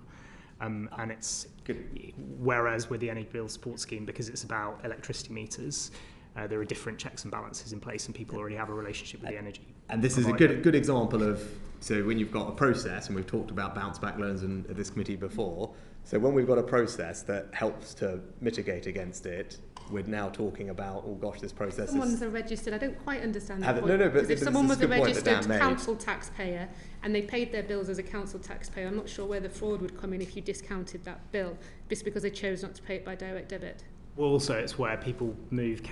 And it's good. Whereas with the energy bill support scheme, because it's about electricity meters, there are different checks and balances in place, and people already have a relationship with the energy. And this is a good example of, so when you've got a process, and we've talked about bounce back loans in this committee before, so when we've got a process that helps to mitigate against it, we're now talking about, oh gosh, this process Someone's a registered, I don't quite understand that point. No, but because if someone was a registered made. council taxpayer and they paid their bills as a council taxpayer, I'm not sure where the fraud would come in if you discounted that bill, just because they chose not to pay it by direct debit. Well, also it's where people move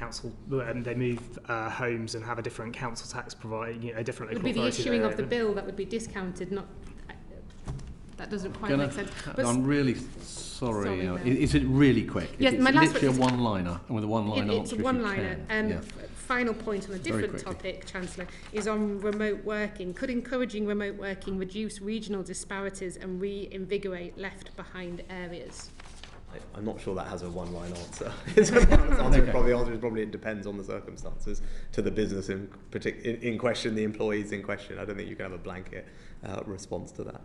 they move homes and have a different council tax provider, a different It local would be the authority issuing there. of the bill that would be discounted, not... That doesn't quite make sense. But I'm really sorry. Sorry, Mel. Is it really quick? Yes, It's my last literally a one is- one-liner, and with a one-line answer. It's a if you one-liner. can. Yeah. Final point on a Very different quickly. topic, Chancellor, is on remote working. Could encouraging remote working reduce regional disparities and reinvigorate left-behind areas? I'm not sure that has a one-line answer. The answer is probably it depends on the circumstances to the business in question, the employees in question. I don't think you can have a blanket response to that.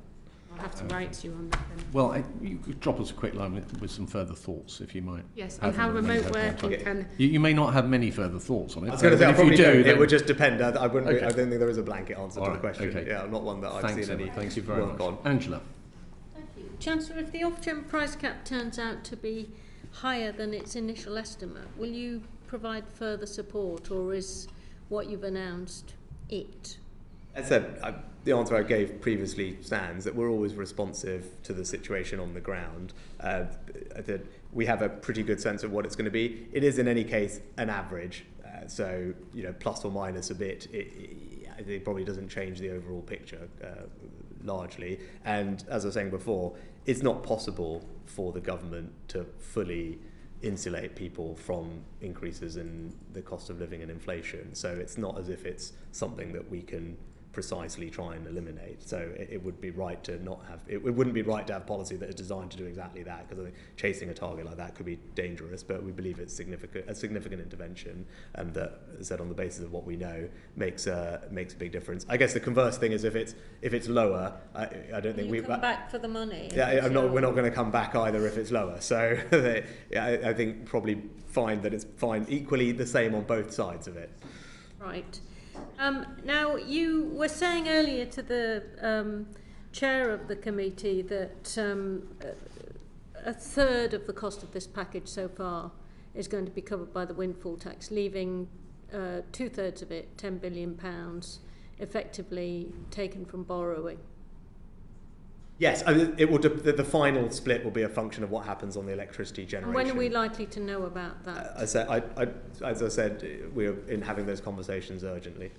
I'll have to write to you on that then. Well, you could drop us a quick line with some further thoughts, if you might. Yes, have and how them, and remote then working can... You may not have many further thoughts on it. I was going to say, but I if you probably do, don't. then- It would just depend. I don't think there is a blanket answer All to the right, question. okay. Yeah, not one that I've Thanks, seen Emma. any Thank you very work much. on. Angela. Thank you. Chancellor, if the off-term price cap turns out to be higher than its initial estimate, will you provide further support, or is what you've announced it? As I said, the answer I gave previously stands, that we're always responsive to the situation on the ground. That we have a pretty good sense of what it's going to be. It is in any case an average, so plus or minus a bit. It probably doesn't change the overall picture largely. And as I was saying before, it's not possible for the government to fully insulate people from increases in the cost of living and inflation. So it's not as if it's something that we can precisely try and eliminate. So it would be right to not have, it wouldn't be right to have policy that is designed to do exactly that, because I think chasing a target like that could be dangerous, but we believe it's a significant intervention, and that, as I said, on the basis of what we know, makes a big difference. I guess the converse thing is if it's lower, I don't think we come back for the money. Yeah, we're not going to come back either if it's lower. So I think probably find that it's fine equally the same on both sides of it. Right. Now, you were saying earlier to the chair of the committee that a third of the cost of this package so far is going to be covered by the windfall tax, leaving two-thirds of it, £10 billion, effectively taken from borrowing. Yes, I mean, it will. The final split will be a function of what happens on the electricity generation. And when are we likely to know about that? As I said, we're in having those conversations urgently.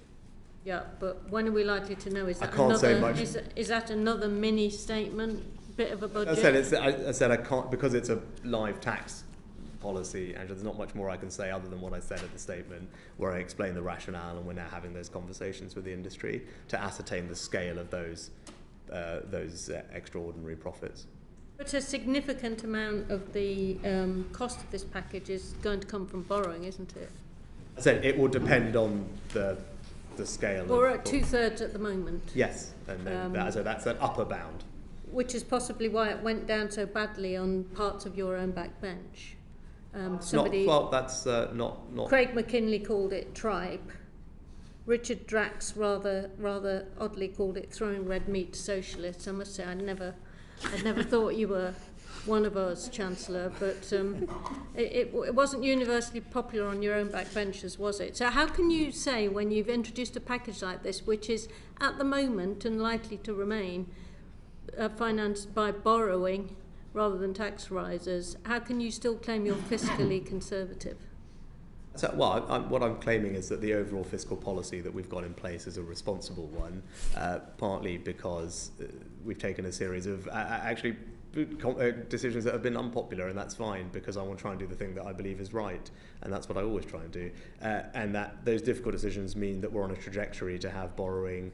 Yeah, but when are we likely to know? Is that I can't say another? much. Is that another mini statement, bit of a budget? I said I can't, because it's a live tax policy, and there's not much more I can say other than what I said at the statement, where I explained the rationale, and we're now having those conversations with the industry to ascertain the scale of those extraordinary profits. But a significant amount of the cost of this package is going to come from borrowing, isn't it? I said it will depend on the scale. We're at two-thirds at the moment. Yes, and then that's an upper bound. Which is possibly why it went down so badly on parts of your own backbench. That's not. Craig McKinley called it tripe. Richard Drax rather oddly called it throwing red meat to socialists. I must say, I'd never thought you were one of us, Chancellor, but it wasn't universally popular on your own backbenchers, was it? So how can you say, when you've introduced a package like this, which is at the moment and likely to remain financed by borrowing rather than tax rises, how can you still claim you're fiscally conservative? So, what I'm claiming is that the overall fiscal policy that we've got in place is a responsible one, partly because we've taken a series of actually decisions that have been unpopular, and that's fine, because I want to try and do the thing that I believe is right, and that's what I always try and do. And that those difficult decisions mean that we're on a trajectory to have borrowing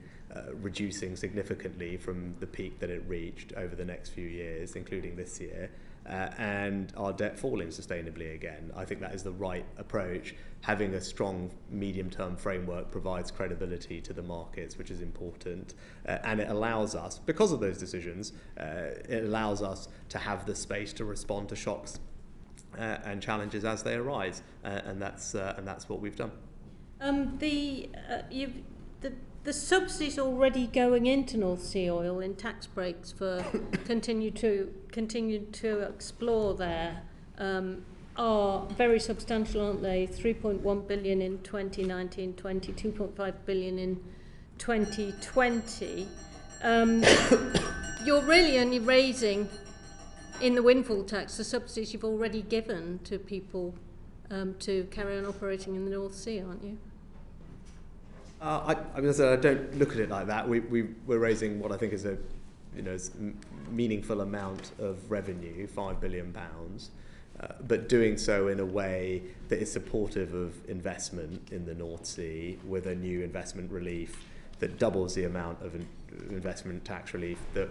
reducing significantly from the peak that it reached over the next few years, including this year. And our debt falling sustainably again. I think that is the right approach. Having a strong medium-term framework provides credibility to the markets, which is important, and it allows us, because of those decisions, it allows us to have the space to respond to shocks and challenges as they arise, and that's what we've done. The subsidies already going into North Sea oil in tax breaks for continue to explore there are very substantial, aren't they? 3.1 billion in 2019, 2.5 billion in 2020. You're really only raising in the windfall tax the subsidies you've already given to people to carry on operating in the North Sea, aren't you? I don't look at it like that. We're raising what I think is a meaningful amount of revenue, £5 billion, but doing so in a way that is supportive of investment in the North Sea, with a new investment relief that doubles the amount of investment tax relief that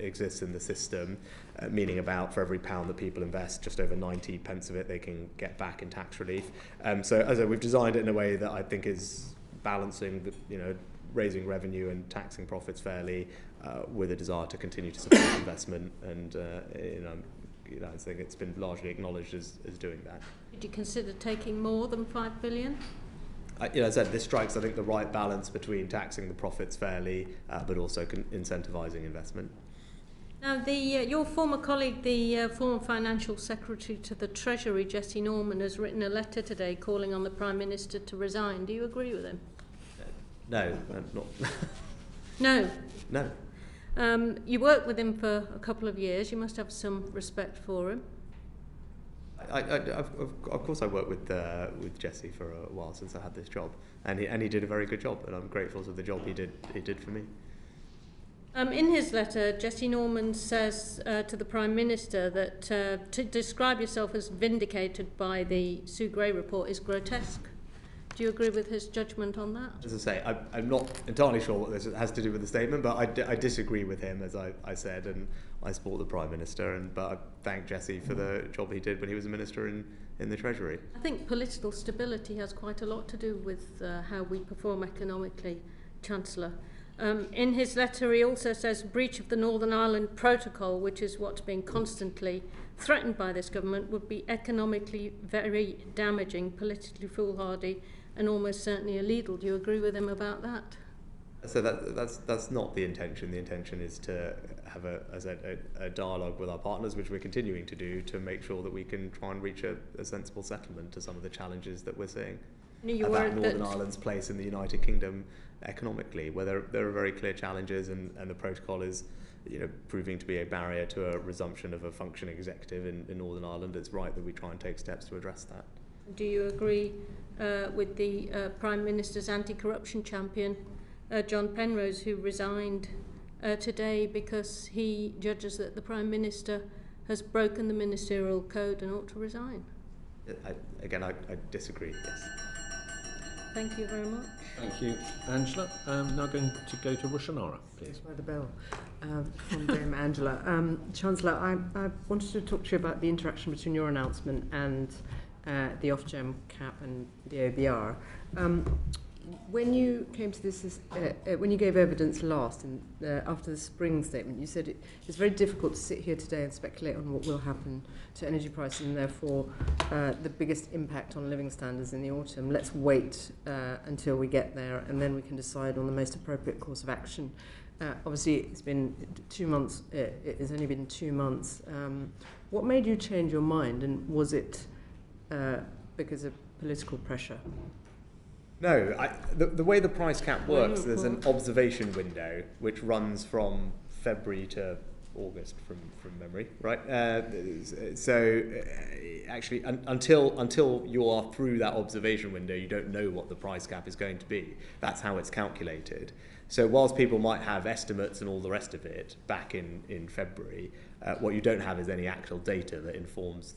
exists in the system, meaning about for every pound that people invest, just over 90 pence of it they can get back in tax relief. So as we've designed it in a way that I think is balancing raising revenue and taxing profits fairly, with a desire to continue to support investment, and I think it's been largely acknowledged as doing that. Did you consider taking more than 5 billion? As I said, this strikes, I think, the right balance between taxing the profits fairly, but also incentivising investment. Now, your former colleague, the former Financial Secretary to the Treasury, Jessie Norman, has written a letter today calling on the Prime Minister to resign. Do you agree with him? No, not. No? No. You worked with him for a couple of years. You must have some respect for him. Of course, I worked with Jessie for a while since I had this job, and he did a very good job, and I'm grateful for the job he did for me. In his letter, Jessie Norman says to the Prime Minister that to describe yourself as vindicated by the Sue Gray report is grotesque. Do you agree with his judgment on that? As I say, I'm not entirely sure what this has to do with the statement, but I disagree with him, as I said, and I support the Prime Minister, but I thank Jessie for the job he did when he was a Minister in the Treasury. I think political stability has quite a lot to do with how we perform economically, Chancellor. In his letter, he also says breach of the Northern Ireland Protocol, which is what's being constantly threatened by this government, would be economically very damaging, politically foolhardy, and almost certainly illegal. Do you agree with him about that? So that's not the intention. The intention is to have a dialogue with our partners, which we're continuing to do, to make sure that we can try and reach a sensible settlement to some of the challenges that we're seeing about Northern Ireland's place in the United Kingdom economically, where there are very clear challenges, and the protocol is proving to be a barrier to a resumption of a functioning executive in Northern Ireland. It's right that we try and take steps to address that. Do you agree with the Prime Minister's anti-corruption champion, John Penrose, who resigned today because he judges that the Prime Minister has broken the ministerial code and ought to resign? I disagree, yes. Thank you very much. Thank you, Angela. Now going to go to Rushanara, please. By the bell, from Dame Angela. Chancellor, I wanted to talk to you about the interaction between your announcement and the Ofgem cap and the OBR. When you came to this, when you gave evidence last, after the spring statement, you said it's very difficult to sit here today and speculate on what will happen to energy prices and therefore the biggest impact on living standards in the autumn. Let's wait until we get there, and then we can decide on the most appropriate course of action. Obviously, it's been 2 months. It has only been 2 months. What made you change your mind, and was it because of political pressure? No, the way the price cap works, there's an observation window which runs from February to August from memory, right? Actually, until you are through that observation window, you don't know what the price cap is going to be. That's how it's calculated. So whilst people might have estimates and all the rest of it back in February, what you don't have is any actual data that informs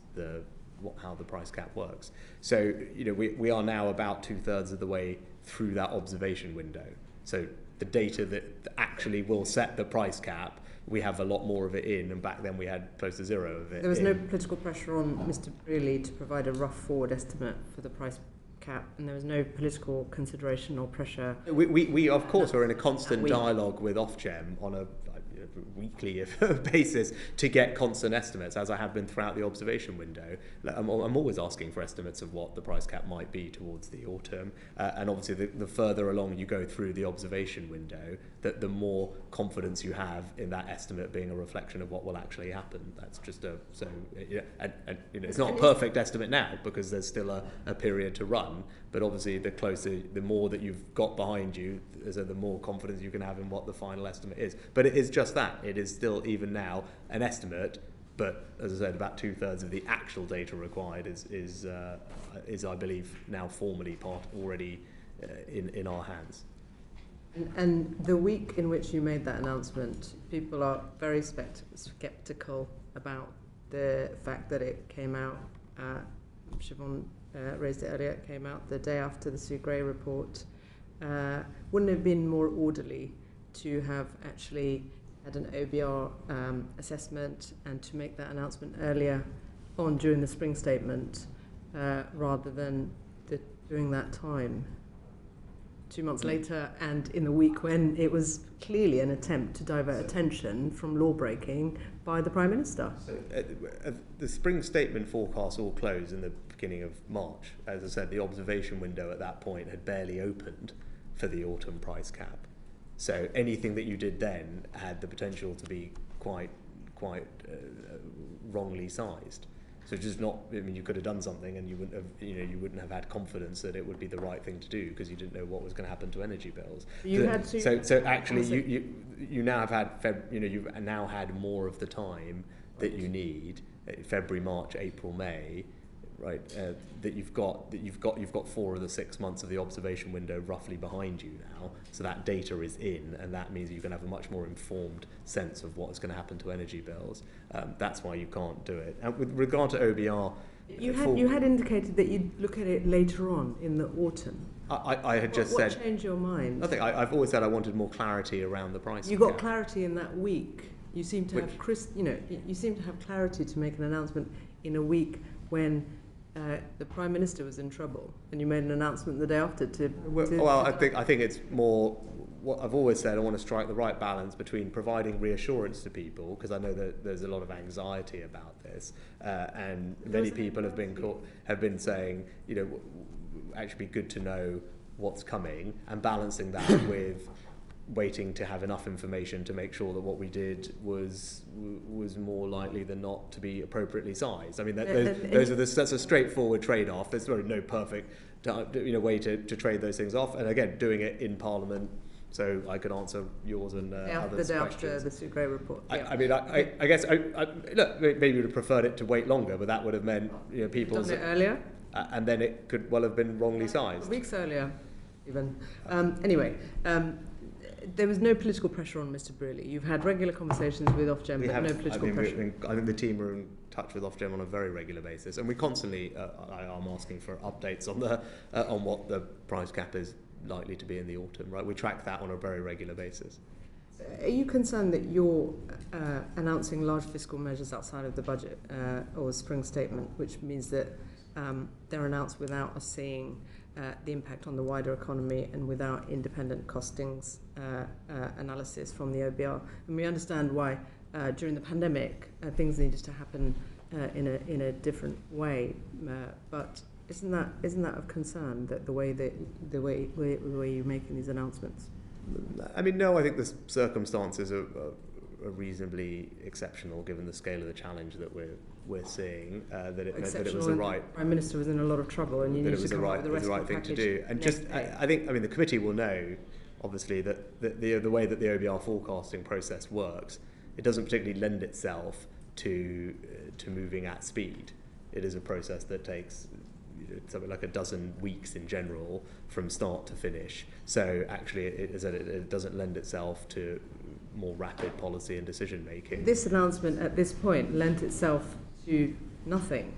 how the price cap works. So we are now about 2/3 of the way through that observation window. So the data that actually will set the price cap, we have a lot more of it in, and back then we had close to zero of it. There was no political pressure on Mr. Brearley to provide a rough forward estimate for the price cap, and there was no political consideration or pressure. We of course are in a constant dialogue with Ofgem on weekly basis to get constant estimates, as I have been throughout the observation window. I'm always asking for estimates of what the price cap might be towards the autumn, and obviously the further along you go through the observation window, the more confidence you have in that estimate being a reflection of what will actually happen. That's just it's not a perfect estimate now because there's still a period to run, but obviously the more that you've got behind you, so the more confidence you can have in what the final estimate is. But it is just that. It is still, even now, an estimate, but as I said, about 2/3 of the actual data required is I believe, now formally already in our hands. And the week in which you made that announcement, people are very sceptical about the fact that it came out, Siobhan raised it earlier, it came out the day after the Sue Gray report. Wouldn't it have been more orderly to have actually had an OBR assessment and to make that announcement earlier on during the spring statement rather than during that time? 2 months later, and in the week when it was clearly an attempt to divert attention from law breaking by the Prime Minister. So, the spring statement forecasts all closed in the beginning of March. As I said, the observation window at that point had barely opened for the autumn price cap. So anything that you did then had the potential to be quite wrongly sized. So just not. I mean, you could have done something, and you wouldn't have had confidence that it would be the right thing to do because you didn't know what was going to happen to energy bills. So actually, you now have had you've now had more of the time that you need, February, March, April, May, right? That you've got 4 of the 6 months of the observation window roughly behind you now. So that data is in, and that means you can have a much more informed sense of what's going to happen to energy bills. That's why you can't do it. And with regard to OBR, you had indicated that you'd look at it later on in the autumn. I had just said. What changed your mind? Nothing. I've always said I wanted more clarity around the price. You got clarity in that week. You seem to you seem to have clarity to make an announcement in a week when the Prime Minister was in trouble, and you made an announcement the day after I think it's more what I've always said. I want to strike the right balance between providing reassurance to people, because I know that there's a lot of anxiety about this, and many people have been saying, actually be good to know what's coming, and balancing that with waiting to have enough information to make sure that what we did was more likely than not to be appropriately sized. I mean, that's a straightforward trade-off. There's really no perfect way to trade those things off. And again, doing it in Parliament, so I could answer yours and others' the day questions. after the Sue Gray report. I guess look, maybe we would have preferred it to wait longer, but that would have meant people done it earlier, and then it could well have been wrongly sized. Weeks earlier, even. Anyway. There was no political pressure on Mr. Brearley. You've had regular conversations with Ofgem, no political pressure. I think the team are in touch with Ofgem on a very regular basis, and we constantly I'm asking for updates on what the price cap is likely to be in the autumn. Right, we track that on a very regular basis. Are you concerned that you're announcing large fiscal measures outside of the budget or spring statement, which means that they're announced without us seeing the impact on the wider economy and without independent costings analysis from the OBR? And we understand why during the pandemic things needed to happen in a different way, but isn't that of concern, that the way you're making these announcements? I mean, no. I think the circumstances are reasonably exceptional given the scale of the challenge that we're seeing. That it was the right. The Prime Minister was in a lot of trouble, and you need to come up with the right thing to do. And I think the committee will know, obviously, that the way that the OBR forecasting process works, it doesn't particularly lend itself to moving at speed. It is a process that takes something like a dozen weeks in general from start to finish. So actually, it doesn't lend itself to more rapid policy and decision making. This announcement at this point lent itself to nothing,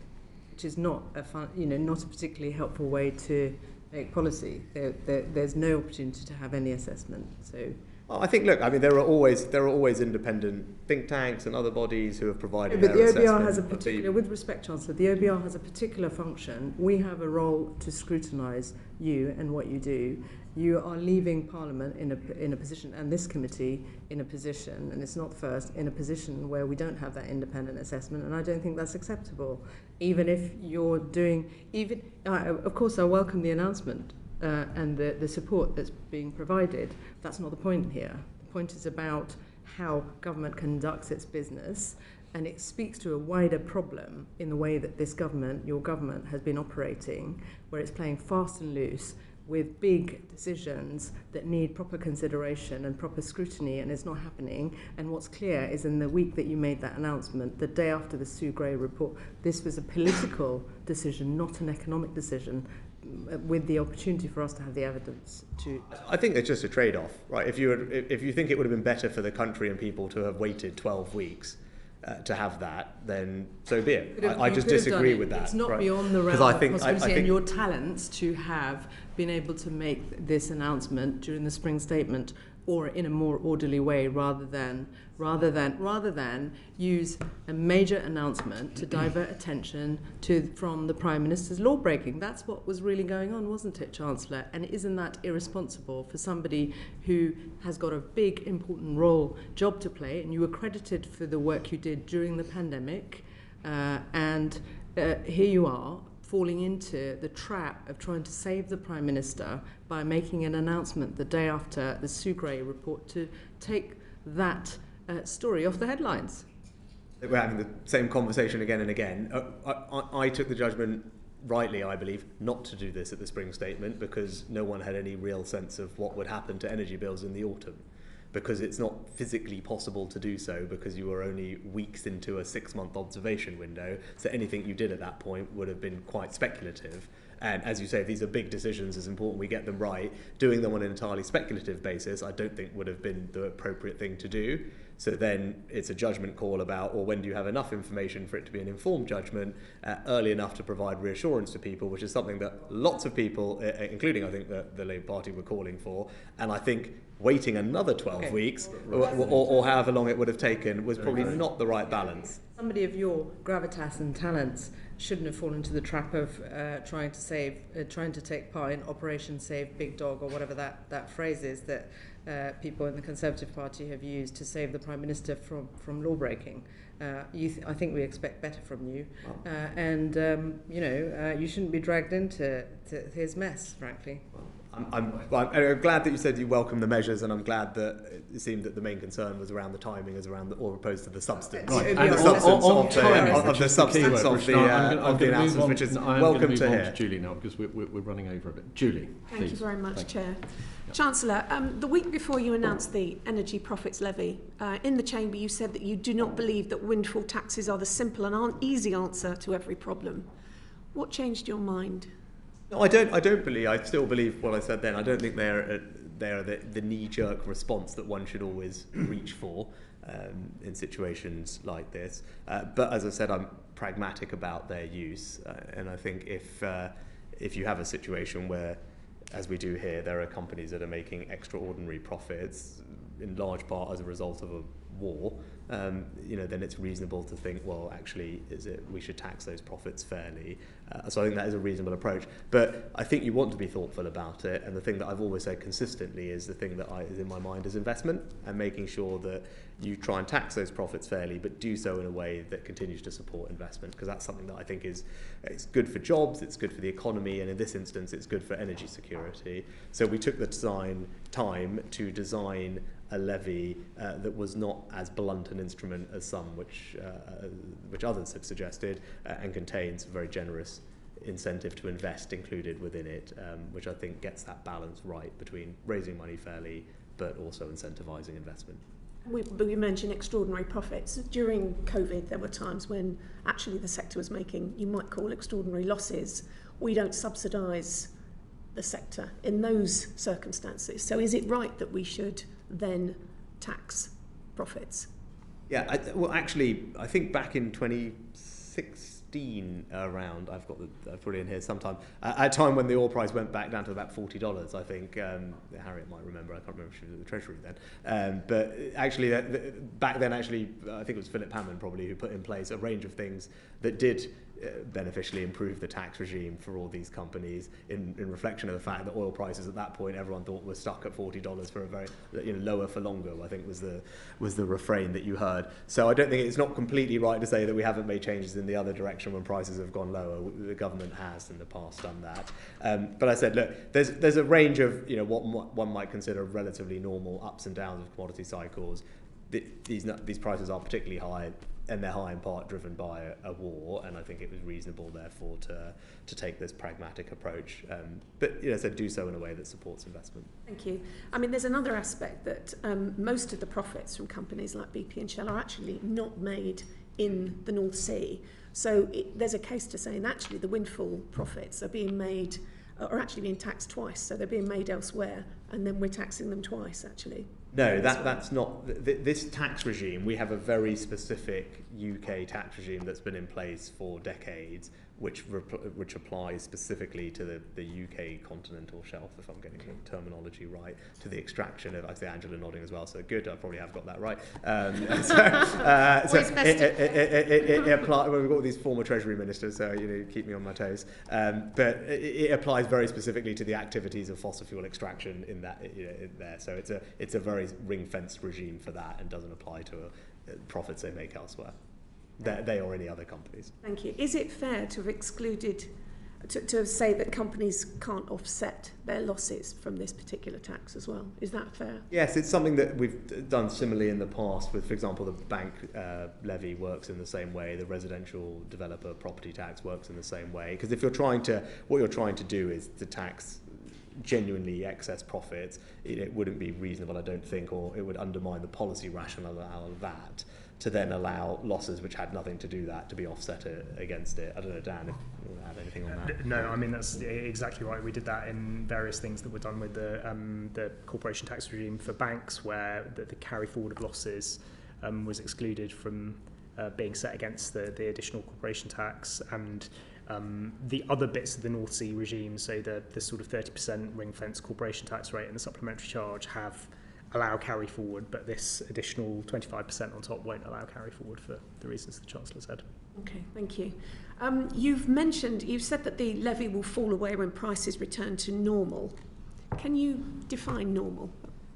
which is not not a particularly helpful way to make policy. There's no opportunity to have any assessment. So Well, I think, look, I mean, there are always independent think tanks and other bodies who have provided But the their OBR assessment has a of the- particular, with respect, Chancellor, the OBR has a particular function. We have a role to scrutinise you and what you do. You are leaving Parliament in a position, and this committee in a position, and it's not the first, in a position where we don't have that independent assessment, and I don't think that's acceptable. Even if you're doing, of course, I welcome the announcement and the support that's being provided. That's not the point here. The point is about how government conducts its business, and it speaks to a wider problem in the way that this government, your government, has been operating, where it's playing fast and loose with big decisions that need proper consideration and proper scrutiny, and it's not happening. And what's clear is in the week that you made that announcement, the day after the Sue Gray report, this was a political decision, not an economic decision, with the opportunity for us to have the evidence to... I think it's just a trade-off, right? If you think it would have been better for the country and people to have waited 12 weeks to have that, then so be it. I just disagree with that. It's not right? beyond the realm of possibility, think and your talents to have been able to make this announcement during the spring statement, or in a more orderly way, rather than use a major announcement to divert attention from the Prime Minister's law breaking. That's what was really going on, wasn't it, Chancellor? And isn't that irresponsible for somebody who has got a big, important job to play, and you were credited for the work you did during the pandemic, and here you are, falling into the trap of trying to save the Prime Minister by making an announcement the day after the Sue Gray report to take that story off the headlines. We're having the same conversation again and again. I took the judgment, rightly I believe, not to do this at the spring statement because no one had any real sense of what would happen to energy bills in the autumn. Because it's not physically possible to do so because you were only weeks into a 6-month observation window. So anything you did at that point would have been quite speculative. And as you say, if these are big decisions, it's important we get them right. Doing them on an entirely speculative basis, I don't think would have been the appropriate thing to do. So then it's a judgment call about, or when do you have enough information for it to be an informed judgment, early enough to provide reassurance to people, which is something that lots of people, including I think the Labour Party, were calling for. And I think waiting another 12 weeks, or however long it would have taken, was probably not the right balance. Somebody of your gravitas and talents shouldn't have fallen into the trap of trying to take part in Operation Save Big Dog, or whatever that phrase is that people in the Conservative Party have used to save the Prime Minister from law breaking. I think we expect better from you, and you shouldn't be dragged into his mess, frankly. I'm glad that you said you welcome the measures, and I'm glad that it seemed that the main concern was around the timing as opposed to the substance. Right. And the substance of the announcements, which is welcome to hear. Julie now, because we're running over a bit. Julie, Thank you very much, Chair. Chancellor, the week before you announced the Energy Profits Levy, in the Chamber you said that you do not believe that windfall taxes are the simple and easy answer to every problem. What changed your mind? No, I don't believe. I still believe what I said then. I don't think they're the knee-jerk response that one should always reach for in situations like this. But as I said, I'm pragmatic about their use, and I think if you have a situation where, as we do here, there are companies that are making extraordinary profits, in large part as a result of a war, then it's reasonable to think, well, actually, we should tax those profits fairly. So I think that is a reasonable approach. But I think you want to be thoughtful about it, and the thing that I've always said consistently is the thing that is in my mind is investment, and making sure that you try and tax those profits fairly, but do so in a way that continues to support investment, because that's something that I think it's good for jobs, it's good for the economy, and in this instance, it's good for energy security. So we took the time to design a levy that was not as blunt an instrument as some which others have suggested, and contains a very generous incentive to invest included within it, which I think gets that balance right between raising money fairly but also incentivising investment. We mentioned extraordinary profits. During COVID, there were times when actually the sector was making, you might call, extraordinary losses. We don't subsidise the sector in those circumstances. So is it right that we should then tax profits? Yeah, I think back in 2016, 2016 around, I've put it in here sometime, at a time when the oil price went back down to about $40, I think. Harriet might remember, I can't remember if she was at the Treasury then. But actually, back then, actually, I think it was Philip Hammond probably who put in place a range of things that did beneficially improve the tax regime for all these companies in reflection of the fact that oil prices at that point everyone thought were stuck at $40 for a very lower for longer, I think was the refrain that you heard. So I don't think it's not completely right to say that we haven't made changes in the other direction when prices have gone lower. The government has in the past done that. But I said, look, there's a range of what one might consider relatively normal ups and downs of commodity cycles. These prices are particularly high, and they're high in part driven by a war, and I think it was reasonable, therefore, to take this pragmatic approach. But so do so in a way that supports investment. Thank you. I mean, there's another aspect that most of the profits from companies like BP and Shell are actually not made in the North Sea. So there's a case to say, and actually the windfall profits are actually being taxed twice. So they're being made elsewhere, and then we're taxing them twice, actually. No, that's not. This tax regime, we have a very specific UK tax regime that's been in place for decades, which applies specifically to the UK continental shelf, if I'm getting the terminology right, to the extraction of, I see Angela nodding as well, so good, I probably have got that right. It applies, we've got all these former Treasury ministers, so keep me on my toes. But it applies very specifically to the activities of fossil fuel extraction in that in there. So it's a very ring-fenced regime for that, and doesn't apply to profits they make elsewhere. They or any other companies. Thank you. Is it fair to have excluded, to say that companies can't offset their losses from this particular tax as well? Is that fair? Yes, it's something that we've done similarly in the past with, for example, the bank levy works in the same way, the residential developer property tax works in the same way. Because if what you're trying to do is to tax genuinely excess profits, it wouldn't be reasonable, I don't think, or it would undermine the policy rationale of that, to then allow losses which had nothing to do with that to be offset against it. I don't know, Dan, if you want to add anything on that. No, I mean, that's exactly right. We did that in various things that were done with the corporation tax regime for banks, where the carry forward of losses was excluded from being set against the additional corporation tax, and the other bits of the North Sea regime, so the sort of 30% ring-fence corporation tax rate and the supplementary charge allow carry forward, but this additional 25% on top won't allow carry forward for the reasons the Chancellor said. Okay, thank you. You've said that the levy will fall away when prices return to normal. Can you define normal?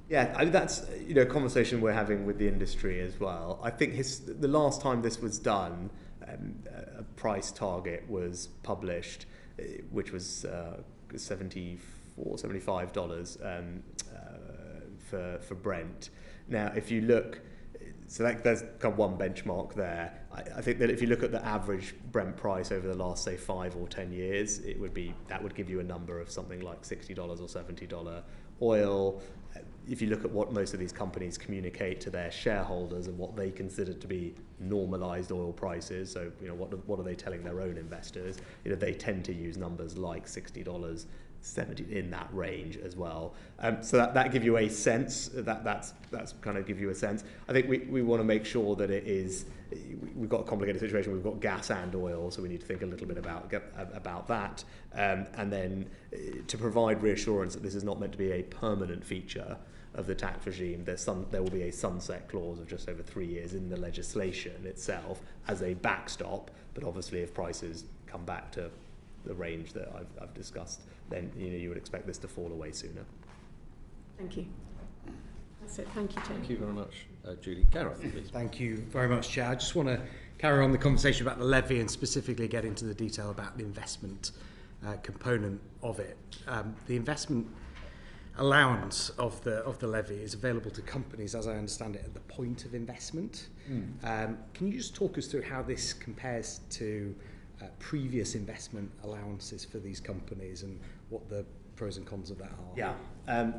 Yeah, that's a conversation we're having with the industry as well. I think the last time this was done, a price target was published, which was $74, $75 for Brent. Now, if you look, so there's kind of one benchmark there. I think that if you look at the average Brent price over the last, say, 5 or 10 years, that would give you a number of something like $60 or $70 oil. If you look at what most of these companies communicate to their shareholders and what they consider to be normalized oil prices, so what are they telling their own investors? They tend to use numbers like $60, 70 in that range as well. So that give you a sense. That's kind of give you a sense. I think we want to make sure that it is. We've got a complicated situation. We've got gas and oil, so we need to think a little bit about that, and then to provide reassurance that this is not meant to be a permanent feature of the tax regime. There will be a sunset clause of just over 3 years in the legislation itself as a backstop. But obviously, if prices come back to the range that I've discussed, then you would expect this to fall away sooner. Thank you. That's it. Thank you, Tim. Thank you very much, Julie. Gareth, please. Thank you very much, Chair. I just want to carry on the conversation about the levy and specifically get into the detail about the investment component of it. The investment allowance of the levy is available to companies, as I understand it, at the point of investment. Can you just talk us through how this compares to previous investment allowances for these companies and what the pros and cons of that are? Yeah,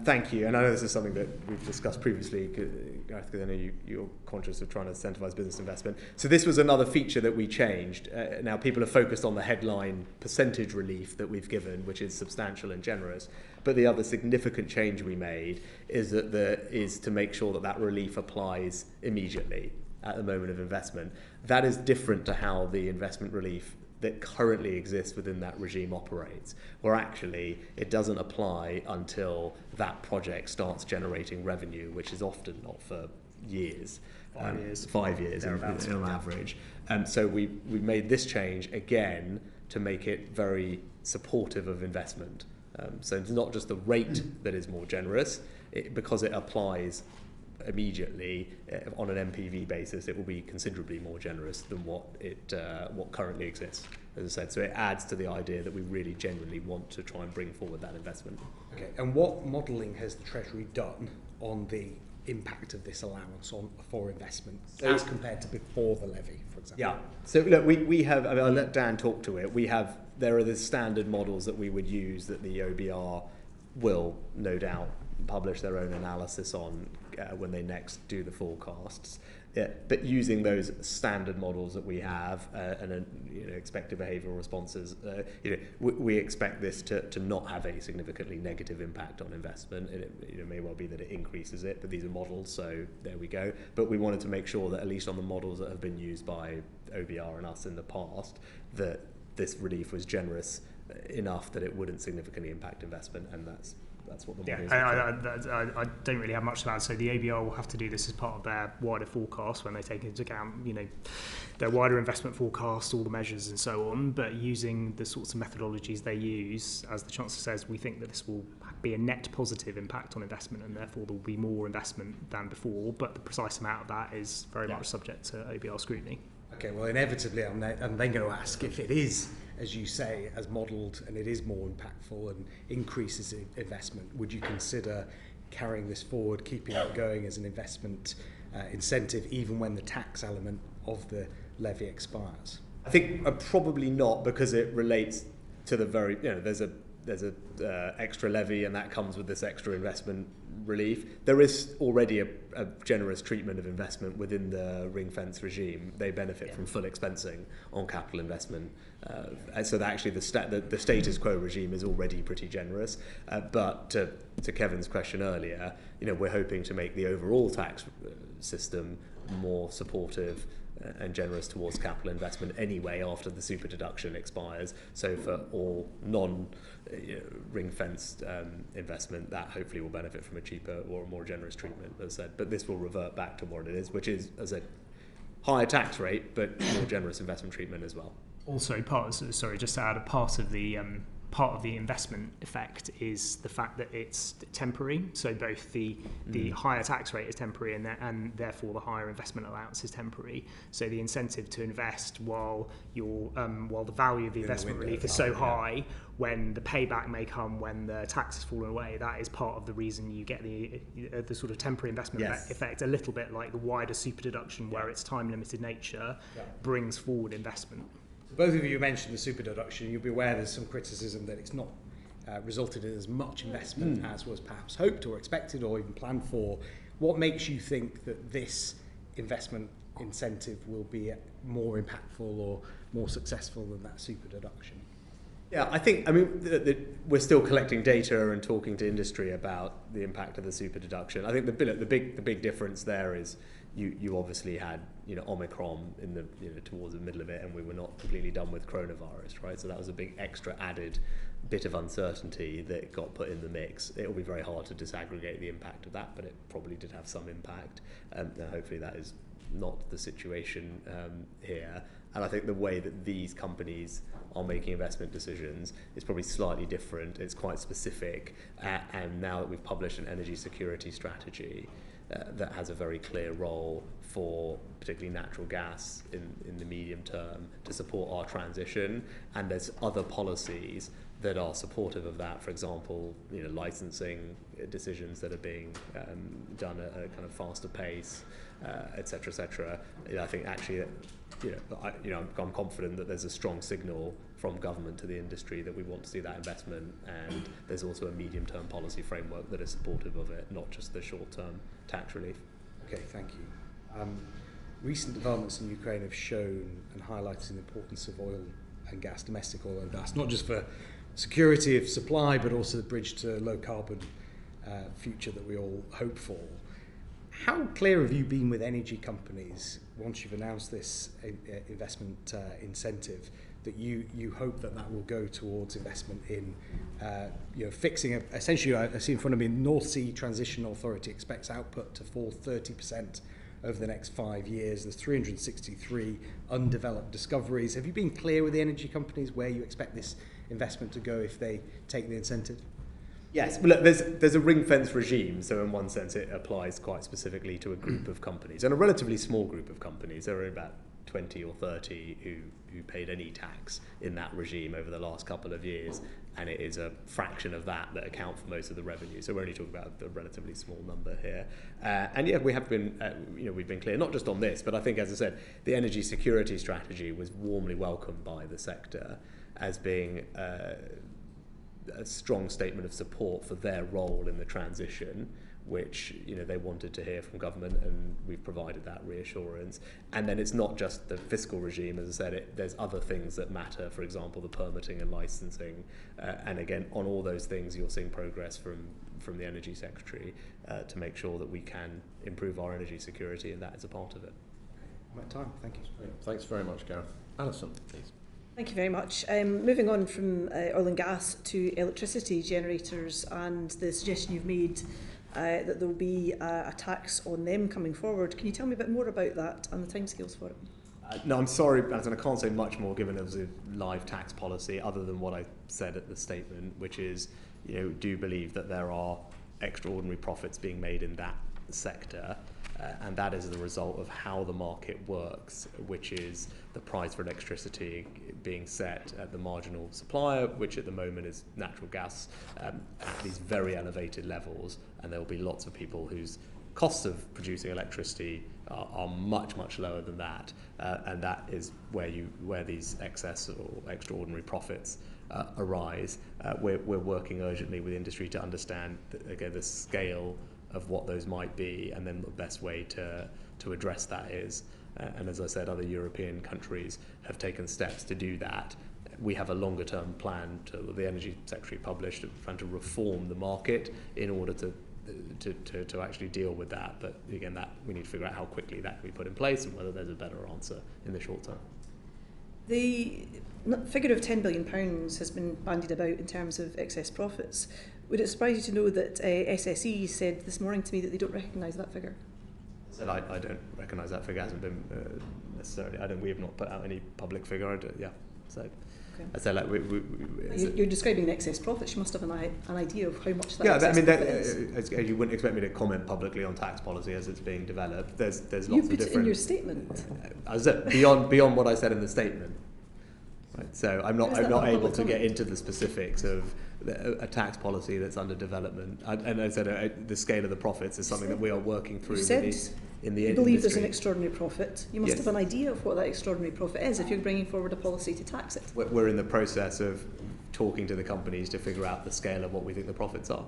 thank you. And I know this is something that we've discussed previously, because I know you're conscious of trying to incentivise business investment. So this was another feature that we changed. Now people are focused on the headline percentage relief that we've given, which is substantial and generous. But the other significant change we made is to make sure that relief applies immediately. at the moment of investment. That is different to how the investment relief that currently exists within that regime operates, where actually it doesn't apply until that project starts generating revenue, which is often not for years. 5 years on average. So we made this change again to make it very supportive of investment. So it's not just the rate that is more generous, because it applies immediately on an MPV basis, it will be considerably more generous than what currently exists, as I said. So it adds to the idea that we really genuinely want to try and bring forward that investment. Okay, and what modelling has the Treasury done on the impact of this allowance for investment as compared to before the levy, for example? Yeah. So look, we have. I mean, I'll let Dan talk to it. There are the standard models that we would use that the OBR will no doubt publish their own analysis on when they next do the forecasts. But using those standard models that we have and expected behavioural responses, we expect this to not have a significantly negative impact on investment. It may well be that it increases it, but these are models, so there we go. But we wanted to make sure that at least on the models that have been used by OBR and us in the past, that this relief was generous enough that it wouldn't significantly impact investment, and that's what the models I don't really have much to add. So the ABR will have to do this as part of their wider forecast when they take into account, their wider investment forecast, all the measures and so on. But using the sorts of methodologies they use, as the Chancellor says, we think that this will be a net positive impact on investment, and therefore there will be more investment than before. But the precise amount of that is very much subject to OBR scrutiny. Okay, well, inevitably, I'm then going to ask if it is, as you say, as modelled, and it is more impactful and increases investment, would you consider carrying this forward, keeping it going as an investment incentive, even when the tax element of the levy expires? I think probably not, because it relates to the very, there's a extra levy, and that comes with this extra investment relief. There is already a generous treatment of investment within the ring-fence regime. They benefit from full expensing on capital investment. So that actually the status quo regime is already pretty generous. But to Kevin's question earlier, we're hoping to make the overall tax system more supportive and generous towards capital investment anyway after the super deduction expires. So for all ring-fenced investment, that hopefully will benefit from a cheaper or a more generous treatment, as I said. But this will revert back to what it is, which is, as I said, higher tax rate, but more generous investment treatment as well. Also, just to add, a part of the investment effect is the fact that it's temporary. So both the higher tax rate is temporary, and therefore the higher investment allowance is temporary. So the incentive to invest while the value of the investment relief is so high, when the payback may come when the tax has fallen away, that is part of the reason you get the sort of temporary investment effect. A little bit like the wider super deduction, where its time limited nature brings forward investment. Both of you mentioned the super deduction. You'll be aware there's some criticism that it's not resulted in as much investment as was perhaps hoped or expected or even planned for. What makes you think that this investment incentive will be more impactful or more successful than that super deduction? Yeah, we're still collecting data and talking to industry about the impact of the super deduction. I think the big difference there is you obviously had Omicron in the towards the middle of it, and we were not completely done with coronavirus, right? So that was a big extra added bit of uncertainty that got put in the mix. It will be very hard to disaggregate the impact of that, but it probably did have some impact. Now hopefully that is not the situation here. And I think the way that these companies are making investment decisions is probably slightly different. It's quite specific. And now that we've published an energy security strategy that has a very clear role for particularly natural gas in the medium term to support our transition, and there's other policies that are supportive of that. For example, licensing decisions that are being done at a kind of faster pace, etc., etc. I think actually, I'm confident that there's a strong signal from government to the industry that we want to see that investment, and there's also a medium-term policy framework that is supportive of it, not just the short-term tax relief. Okay, thank you. Recent developments in Ukraine have shown and highlighted the importance of oil and gas, domestic oil and gas, not just for security of supply, but also the bridge to low carbon future that we all hope for. How clear have you been with energy companies once you've announced this investment incentive that you hope that will go towards investment in fixing essentially I see in front of me North Sea Transition Authority expects output to fall 30% over the next 5 years. There's 363 undeveloped discoveries. Have you been clear with the energy companies where you expect this investment to go if they take the incentive? Yes, but look, there's a ring-fence regime, so in one sense it applies quite specifically to a group of companies, and a relatively small group of companies. There are about 20 or 30 who paid any tax in that regime over the last couple of years, and it is a fraction of that account for most of the revenue. So we're only talking about the relatively small number here. And yeah, we have been, we've been clear, not just on this, but I think, as I said, the energy security strategy was warmly welcomed by the sector as being a strong statement of support for their role in the transition, which they wanted to hear from government, and we've provided that reassurance. And then it's not just the fiscal regime, as I said, there's other things that matter, for example, the permitting and licensing. And again, on all those things, you're seeing progress from the Energy Secretary to make sure that we can improve our energy security, and that is a part of it. I'm at time. Thank you. Thanks very much, Gareth. Alison, please. Thank you very much. Moving on from oil and gas to electricity generators and the suggestion you've made that there will be a tax on them coming forward. Can you tell me a bit more about that and the timescales for it? No, I'm sorry, Alison, I can't say much more given it was a live tax policy other than what I said at the statement, which is, do believe that there are extraordinary profits being made in that sector. And that is the result of how the market works, which is the price for electricity being set at the marginal supplier, which at the moment is natural gas, at these very elevated levels. And there will be lots of people whose costs of producing electricity are much, much lower than that. And that is where these excess or extraordinary profits arise. We're working urgently with industry to understand, again, the scale of what those might be, and then the best way to address that is. And as I said, other European countries have taken steps to do that. We have a longer term plan the Energy Secretary published, trying to reform the market in order to actually deal with that. But again, that we need to figure out how quickly that can be put in place and whether there's a better answer in the short term. The figure of £10 billion has been bandied about in terms of excess profits. Would it surprise you to know that SSE said this morning to me that they don't recognise that figure? I don't recognise that figure. Hasn't been necessarily. We have not put out any public figure. So okay. I said you're describing the excess profits. You must have an idea of how much that. Yeah, excess profit is. You wouldn't expect me to comment publicly on tax policy as it's being developed. There's lots of different. You put it in your statement. As I said, beyond what I said in the statement. Right, so I'm not able to get into the specifics of a tax policy that's under development. And as I said, the scale of the profits is something that we are working through in the industry. You believe there's an extraordinary profit. You must have an idea of what that extraordinary profit is if you're bringing forward a policy to tax it. We're in the process of talking to the companies to figure out the scale of what we think the profits are.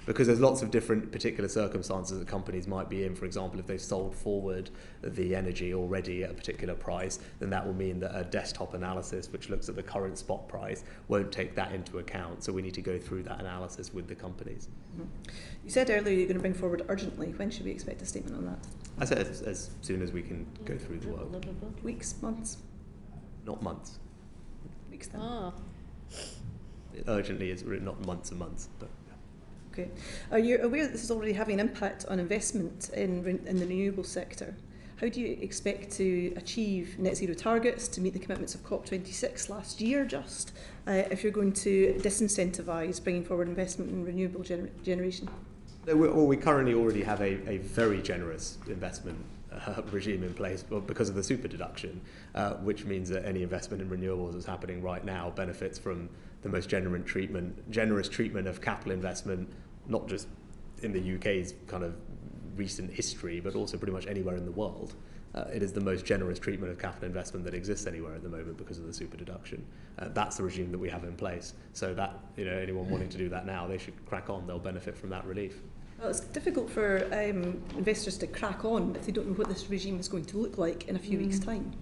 Because there's lots of different particular circumstances that companies might be in. For example, if they've sold forward the energy already at a particular price, then that will mean that a desktop analysis, which looks at the current spot price, won't take that into account. So we need to go through that analysis with the companies. Mm-hmm. You said earlier you're going to bring forward urgently. When should we expect a statement on that? I said as soon as we can go through the work. Weeks, months? Not months. Weeks then. Urgently is not months and months, but. Okay. Are you aware that this is already having an impact on investment in the renewable sector? How do you expect to achieve net zero targets, to meet the commitments of COP26 last year just, if you're going to disincentivise bringing forward investment in renewable generation? We currently already have a very generous investment regime in place because of the super deduction, which means that any investment in renewables that's happening right now benefits from the most generous treatment of capital investment, not just in the UK's kind of recent history, but also pretty much anywhere in the world. It is the most generous treatment of capital investment that exists anywhere at the moment because of the super deduction. That's the regime that we have in place. So that anyone wanting to do that now, they should crack on. They'll benefit from that relief. Well, it's difficult for investors to crack on if they don't know what this regime is going to look like in a few weeks' time.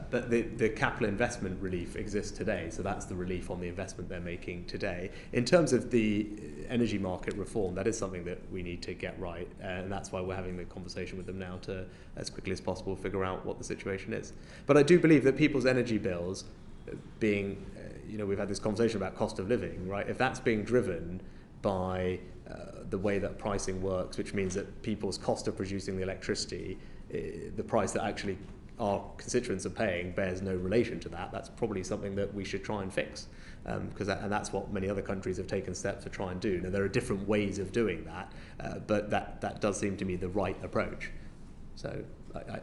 But the capital investment relief exists today, so that's the relief on the investment they're making today. In terms of the energy market reform, that is something that we need to get right, and that's why we're having the conversation with them now to, as quickly as possible, figure out what the situation is. But I do believe that people's energy bills being, we've had this conversation about cost of living, right? If that's being driven by the way that pricing works, which means that people's cost of producing the electricity, the price that actually our constituents are paying bears no relation to that, that's probably something that we should try and fix. And that's what many other countries have taken steps to try and do. Now, there are different ways of doing that, but that does seem to me the right approach. So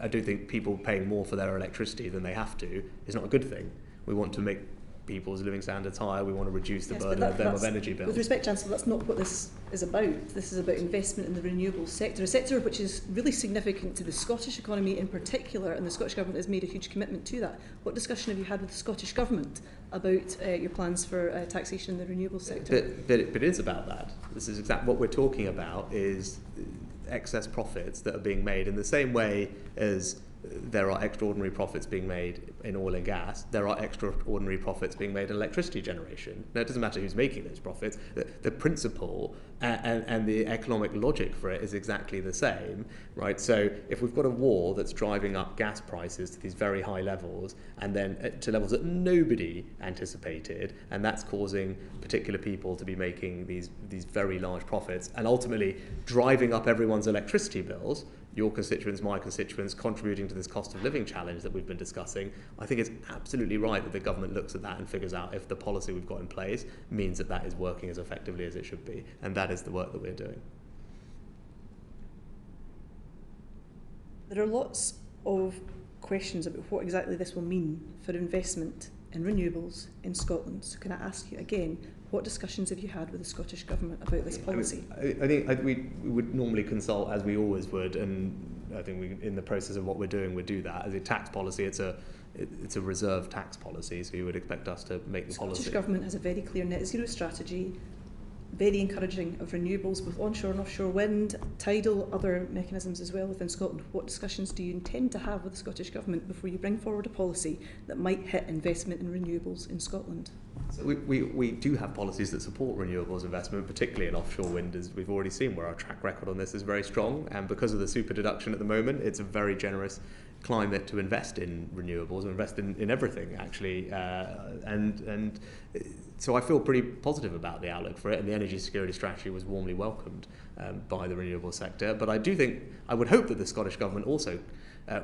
I do think people paying more for their electricity than they have to is not a good thing. We want to make people's living standards higher. We want to reduce the burden of energy bills. With respect, Chancellor, that's not what this is about. This is about investment in the renewables sector, a sector which is really significant to the Scottish economy in particular, and the Scottish Government has made a huge commitment to that. What discussion have you had with the Scottish Government about your plans for taxation in the renewables sector? But it is about that. This is exactly what we're talking about, is excess profits that are being made in the same way as there are extraordinary profits being made in oil and gas, there are extraordinary profits being made in electricity generation. Now, it doesn't matter who's making those profits. The principle and the economic logic for it is exactly the same, right? So if we've got a war that's driving up gas prices to these very high levels, and then to levels that nobody anticipated, and that's causing particular people to be making these very large profits, and ultimately driving up everyone's electricity bills, your constituents, my constituents, contributing to this cost of living challenge that we've been discussing, I think it's absolutely right that the government looks at that and figures out if the policy we've got in place means that that is working as effectively as it should be. And that is the work that we're doing. There are lots of questions about what exactly this will mean for investment in renewables in Scotland. So can I ask you again, what discussions have you had with the Scottish Government about this policy? I think we would normally consult, as we always would, and I think in the process of what we're doing, we do that. As a tax policy, it's a reserve tax policy, so you would expect us to make the policy. The Scottish Government has a very clear net zero strategy, very encouraging of renewables, both onshore and offshore wind, tidal, other mechanisms as well within Scotland. What discussions do you intend to have with the Scottish Government before you bring forward a policy that might hit investment in renewables in Scotland? So we do have policies that support renewables investment, particularly in offshore wind, as we've already seen, where our track record on this is very strong. And because of the super deduction at the moment, it's a very generous climate to invest in renewables and invest in everything, actually. And so I feel pretty positive about the outlook for it, and the energy security strategy was warmly welcomed by the renewable sector. But I would hope that the Scottish Government also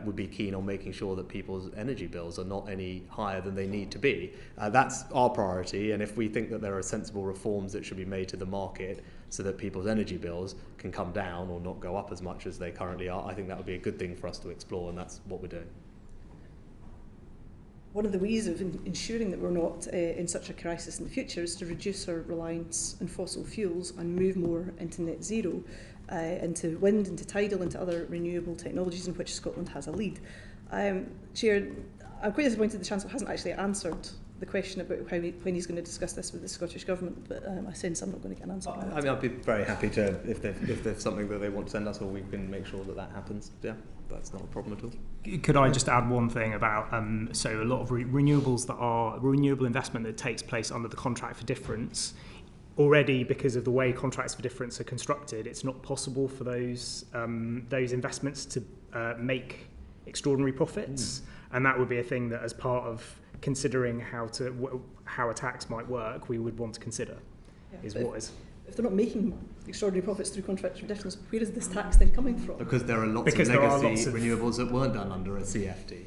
would be keen on making sure that people's energy bills are not any higher than they need to be. That's our priority, and if we think that there are sensible reforms that should be made to the market so that people's energy bills can come down or not go up as much as they currently are, I think that would be a good thing for us to explore, and that's what we're doing. One of the ways of ensuring that we're not in such a crisis in the future is to reduce our reliance on fossil fuels and move more into net zero, into wind, into tidal, into other renewable technologies in which Scotland has a lead. Chair, I'm quite disappointed the Chancellor hasn't actually answered the question about when he's going to discuss this with the Scottish Government, but I sense I'm not going to get an answer. I mean, I'd be very happy to, if there's something that they want to send us, or we can make sure that happens. Yeah, that's not a problem at all. Could I just add one thing about, so a lot of renewables that are renewable investment that takes place under the contract for difference, already because of the way contracts for difference are constructed, it's not possible for those investments to make extraordinary profits, and that would be a thing that, as part of considering how a tax might work, we would want to consider. If they're not making extraordinary profits through contracts for difference, where is this tax then coming from? Because there are lots of legacy renewables that weren't done under a CFD.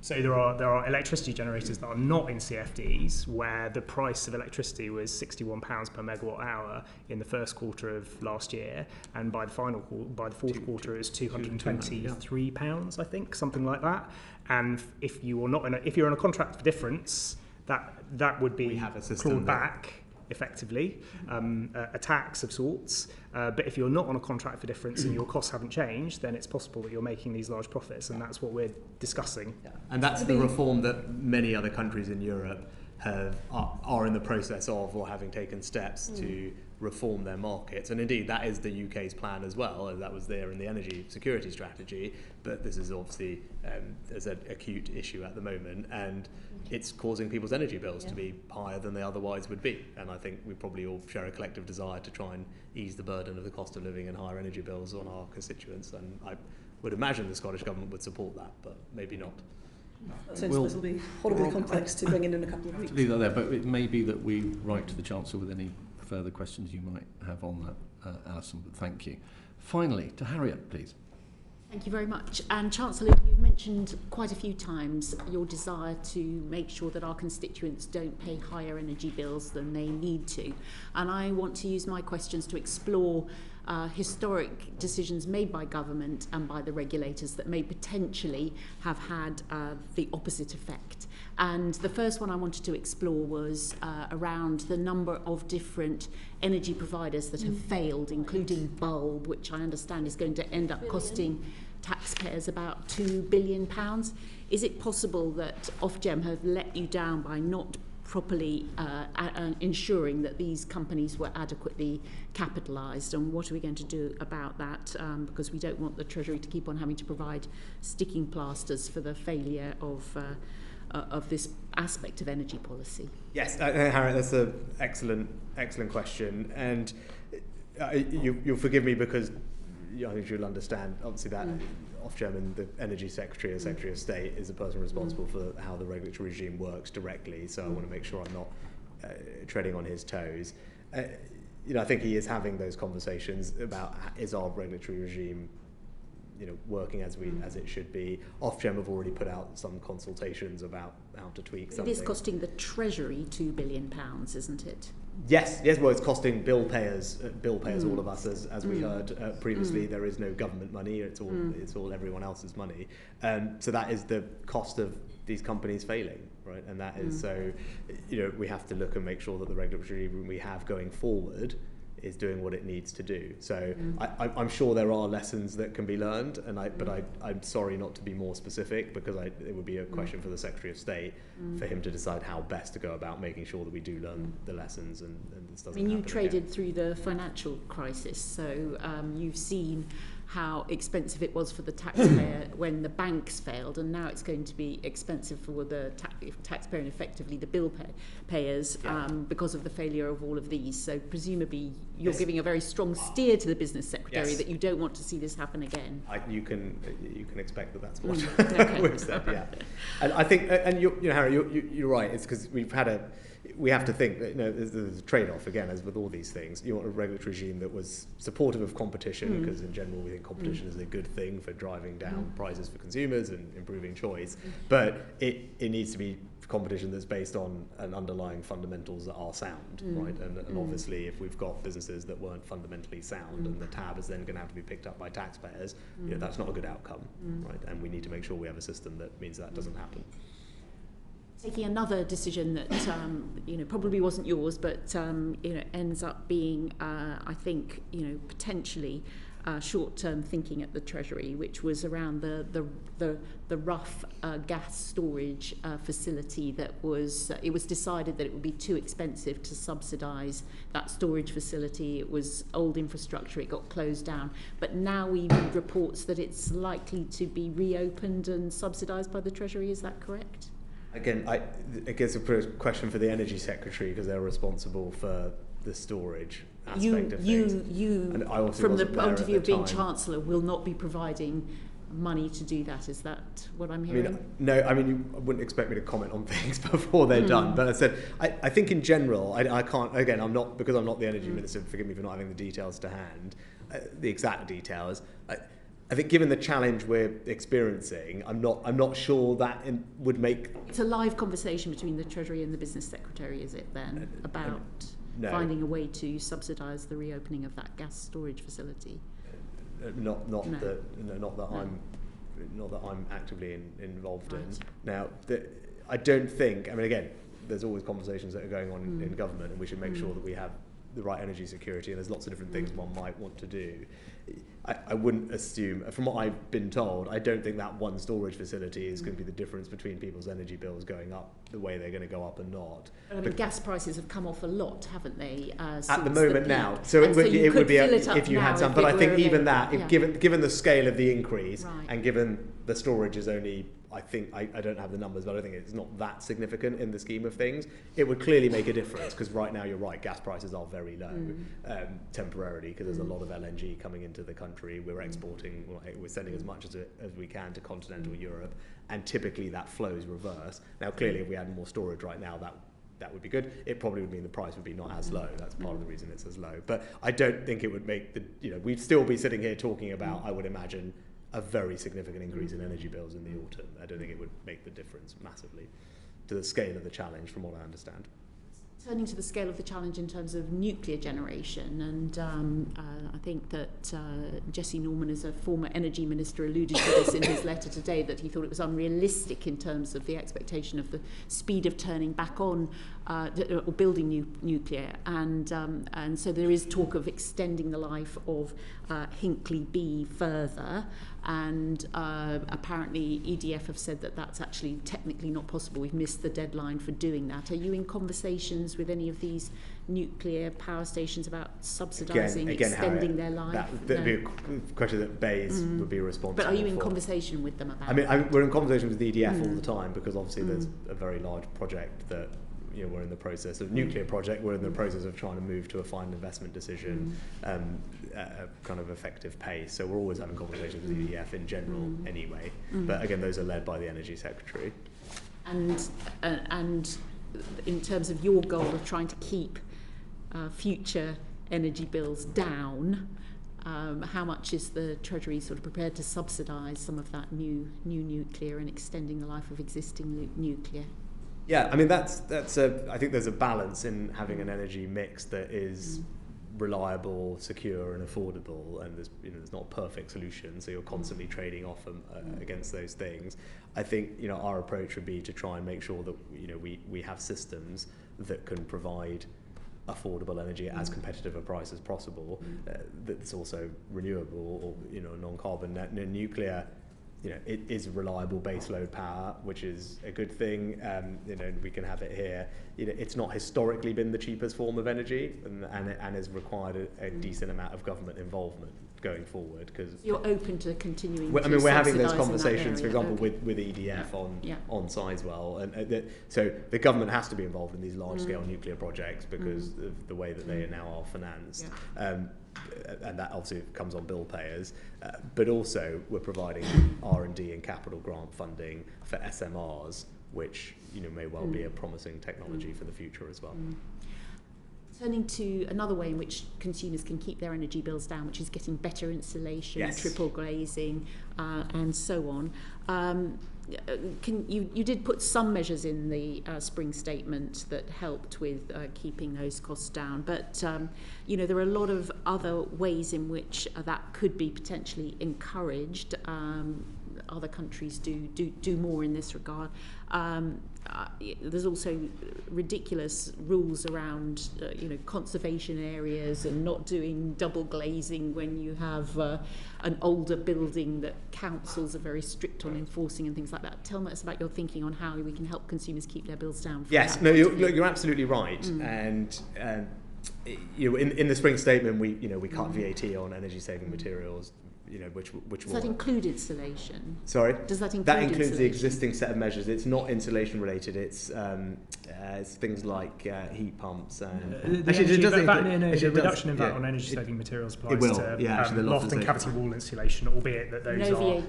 So there are electricity generators that are not in CFDs, where the price of electricity was £61 per megawatt hour in the first quarter of last year, and by the fourth quarter it was £223, I think, something like that. And if you're on a contract for difference, that would be clawed back effectively, a tax of sorts. But if you're not on a contract for difference and your costs haven't changed, then it's possible that you're making these large profits, and that's what we're discussing. Yeah. And that's the reform that many other countries in Europe are in the process of or having taken steps to reform their markets. And indeed, that is the UK's plan as well, and that was there in the energy security strategy. But this is obviously there's an acute issue at the moment, and it's causing people's energy bills to be higher than they otherwise would be. And I think we probably all share a collective desire to try and ease the burden of the cost of living and higher energy bills on our constituents. And I would imagine the Scottish Government would support that, but maybe not. That sounds this will be horribly complex to bring in a couple of weeks. Leave that there, but it may be that we write to the Chancellor with any further questions you might have on that, Alison, but thank you. Finally, to Harriet, please. Thank you very much. And Chancellor, you've mentioned quite a few times your desire to make sure that our constituents don't pay higher energy bills than they need to. And I want to use my questions to explore historic decisions made by government and by the regulators that may potentially have had the opposite effect. And the first one I wanted to explore was around the number of different energy providers that have failed, including Bulb, which I understand is going to end up costing taxpayers about £2 billion. Is it possible that Ofgem have let you down by not properly ensuring that these companies were adequately capitalised, and what are we going to do about that, because we don't want the Treasury to keep on having to provide sticking plasters for the failure of this aspect of energy policy? Yes, Harriet, that's an excellent question, and you'll forgive me because I think you'll understand, obviously, that Ofgem and the Energy Secretary or Secretary of State is the person responsible for how the regulatory regime works directly, so I want to make sure I'm not treading on his toes. I think he is having those conversations about is our regulatory regime working as it should be. Ofgem have already put out some consultations about how to tweak something. It is costing the Treasury £2 billion, isn't it? Yes. Well, it's costing bill payers, all of us, as we heard previously. There is no government money; it's all everyone else's money. So that is the cost of these companies failing, right? And that is so. We have to look and make sure that the regulatory regime we have going forward is doing what it needs to do. So I'm sure there are lessons that can be learned, but I'm sorry not to be more specific, because it would be a question for the Secretary of State for him to decide how best to go about making sure that we do learn the lessons and this doesn't happen you traded again. through the financial crisis, so you've seen how expensive it was for the taxpayer when the banks failed, and now it's going to be expensive for the taxpayer and effectively the bill payers because of the failure of all of these. So presumably you're giving a very strong steer to the Business Secretary that you don't want to see this happen again. You can expect that that's what we've said. Yeah, and I think, and Harry, you're right. It's because we have to think that there's a trade-off again, as with all these things. You want a regulatory regime that was supportive of competition, because in general we think competition is a good thing for driving down prices for consumers and improving choice. But it needs to be competition that's based on an underlying fundamentals that are sound, right? And obviously, if we've got businesses that weren't fundamentally sound, and the tab is then going to have to be picked up by taxpayers, that's not a good outcome, right? And we need to make sure we have a system that means that doesn't happen. Taking another decision that probably wasn't yours, but ends up being, I think, potentially short-term thinking at the Treasury, which was around the rough gas storage facility that was. It was decided that it would be too expensive to subsidise that storage facility. It was old infrastructure. It got closed down, but now we read reports that it's likely to be reopened and subsidised by the Treasury. Is that correct? Again, I guess a question for the Energy Secretary, because they're responsible for the storage aspect of things. You, from the point of view of being Chancellor, will not be providing money to do that. Is that what I'm hearing? You wouldn't expect me to comment on things before they're done. But I said, I think in general, I can't. Again, I'm not the Energy Minister. Forgive me for not having the details to hand, the exact details. I think, given the challenge we're experiencing, I'm not sure that would make. It's a live conversation between the Treasury and the Business Secretary, is it then, about finding a way to subsidise the reopening of that gas storage facility? Not that I'm actively involved in. Now, I don't think. Again, there's always conversations that are going on in government, and we should make sure that we have the right energy security, and there's lots of different things one might want to do. I wouldn't assume, from what I've been told, I don't think that one storage facility is going to be the difference between people's energy bills going up the way they're going to go up and not. But gas prices have come off a lot, haven't they? At the moment now. So it would be if you had some, but I think even that, given the scale of the increase, and given the storage is only, I think, I don't have the numbers, but I think it's not that significant in the scheme of things. It would clearly make a difference, because right now you're right, gas prices are very low temporarily, because there's a lot of LNG coming into the country. We're exporting, we're sending as much as we can to continental Europe, and typically that flows reverse. Now clearly if we had more storage right now, that would be good. It probably would mean the price would be not as low. That's part of the reason it's as low. But I don't think it would make we'd still be sitting here talking about, I would imagine, a very significant increase in energy bills in the autumn. I don't think it would make the difference massively to the scale of the challenge, from what I understand. Turning to the scale of the challenge in terms of nuclear generation, and I think that Jesse Norman, as a former energy minister, alluded to this in his letter today, that he thought it was unrealistic in terms of the expectation of the speed of turning back on or building nuclear, and so there is talk of extending the life of Hinkley B further, and apparently EDF have said that that's actually technically not possible. We've missed the deadline for doing that. Are you in conversations with any of these nuclear power stations about subsidising, extending their life? That would be a question that BEIS would be responsible for. But are you in conversation with them about we're in conversation with EDF all the time, because obviously there's a very large project that we're in the process of nuclear project. We're in the process of trying to move to a final investment decision at a kind of effective pace. So we're always having conversations with EDF in general anyway. But again, those are led by the Energy Secretary. And in terms of your goal of trying to keep future energy bills down, how much is the Treasury sort of prepared to subsidise some of that new nuclear and extending the life of existing nuclear? Yeah, I mean I think there's a balance in having an energy mix that is reliable, secure, and affordable, and there's not a perfect solution, so you're constantly trading off against those things. I think our approach would be to try and make sure that we have systems that can provide affordable energy at as competitive a price as possible. That's also renewable or non-carbon. Nuclear, it is reliable baseload power, which is a good thing. We can have it here. It's not historically been the cheapest form of energy, and has required a decent amount of government involvement going forward. Because you're open to continuing. We're having those conversations, for example, with EDF on Sizewell, and so the government has to be involved in these large-scale nuclear projects because of the way that they now are financed. And that obviously comes on bill payers, but also we're providing R&D and capital grant funding for SMRs, which may well be a promising technology for the future as well. Turning to another way in which consumers can keep their energy bills down, which is getting better insulation, triple glazing, and so on. You did put some measures in the spring statement that helped with keeping those costs down, but there are a lot of other ways in which that could be potentially encouraged. Other countries do more in this regard. There's also ridiculous rules around conservation areas and not doing double glazing when you have an older building that councils are very strict on enforcing and things like that. Tell us about your thinking on how we can help consumers keep their bills down. Yes, no, you're absolutely right, and in the spring statement we cut VAT on energy saving materials. Which does that include insulation? Sorry? Does that include That includes insulation? the existing set of measures. It's not insulation related. It's things like heat pumps and the reduction in VAT on energy saving materials applies to loft and cavity wall insulation, albeit that those are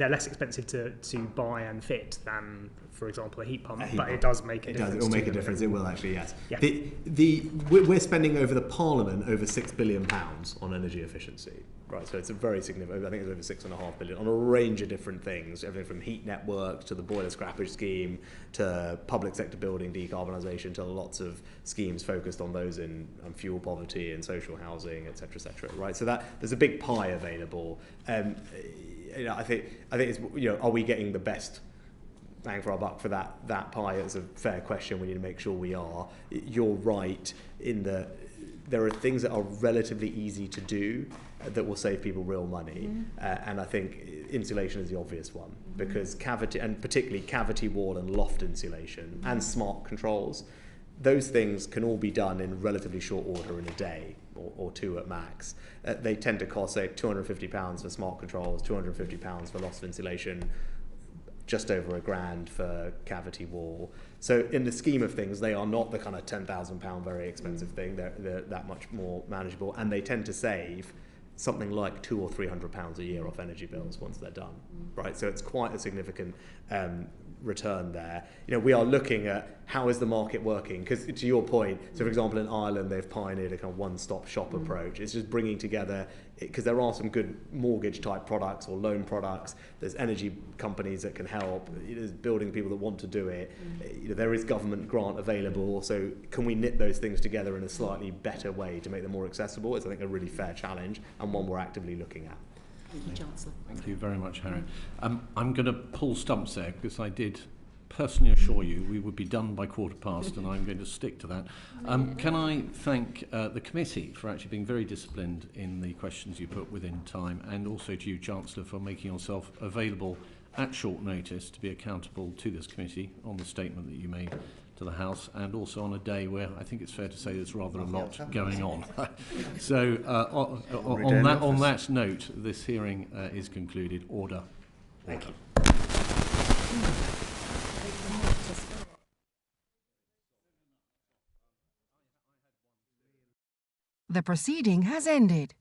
less expensive to buy and fit than, for example, a heat pump. It does make a difference. It will make a difference. It will actually, yes. Yeah. We're spending over the Parliament over £6 billion on energy efficiency. Right, so it's a very significant. I think it's over $6.5 billion on a range of different things, everything from heat networks to the boiler scrappage scheme to public sector building decarbonisation to lots of schemes focused on those in fuel poverty and social housing, etc., etc. Right, so that there's a big pie available. I think it's are we getting the best bang for our buck for that pie. It's a fair question. We need to make sure we are. You're right in that there are things that are relatively easy to do that will save people real money, and I think insulation is the obvious one, because cavity, and particularly cavity wall and loft insulation and smart controls, those things can all be done in relatively short order in a day or two at max. They tend to cost, say, £250 for smart controls, £250 for loft insulation, just over £1,000 for cavity wall. So in the scheme of things, they are not the kind of £10,000 very expensive thing. They're that much more manageable, and they tend to save something like £200 or £300 a year off energy bills once they're done, right? So it's quite a significant return there. You know, we are looking at how is the market working, because to your point, so for example in Ireland they've pioneered a kind of one-stop shop approach. It's just bringing together, because there are some good mortgage type products or loan products, there's energy companies that can help, there's building people that want to do it, you know, there is government grant available, so can we knit those things together in a slightly better way to make them more accessible? It's, I think, a really fair challenge, and one we're actively looking at. Thank you, Chancellor. Thank you very much, Harry. I'm going to pull stumps there, because I did personally assure you we would be done by 15:15, and I'm going to stick to that. Can I thank the committee for actually being very disciplined in the questions you put within time, and also to you, Chancellor, for making yourself available at short notice to be accountable to this committee on the statement that you made to the House, and also on a day where I think it's fair to say there's rather a lot going on. So on that note, this hearing is concluded. Order. Thank you. The proceeding has ended.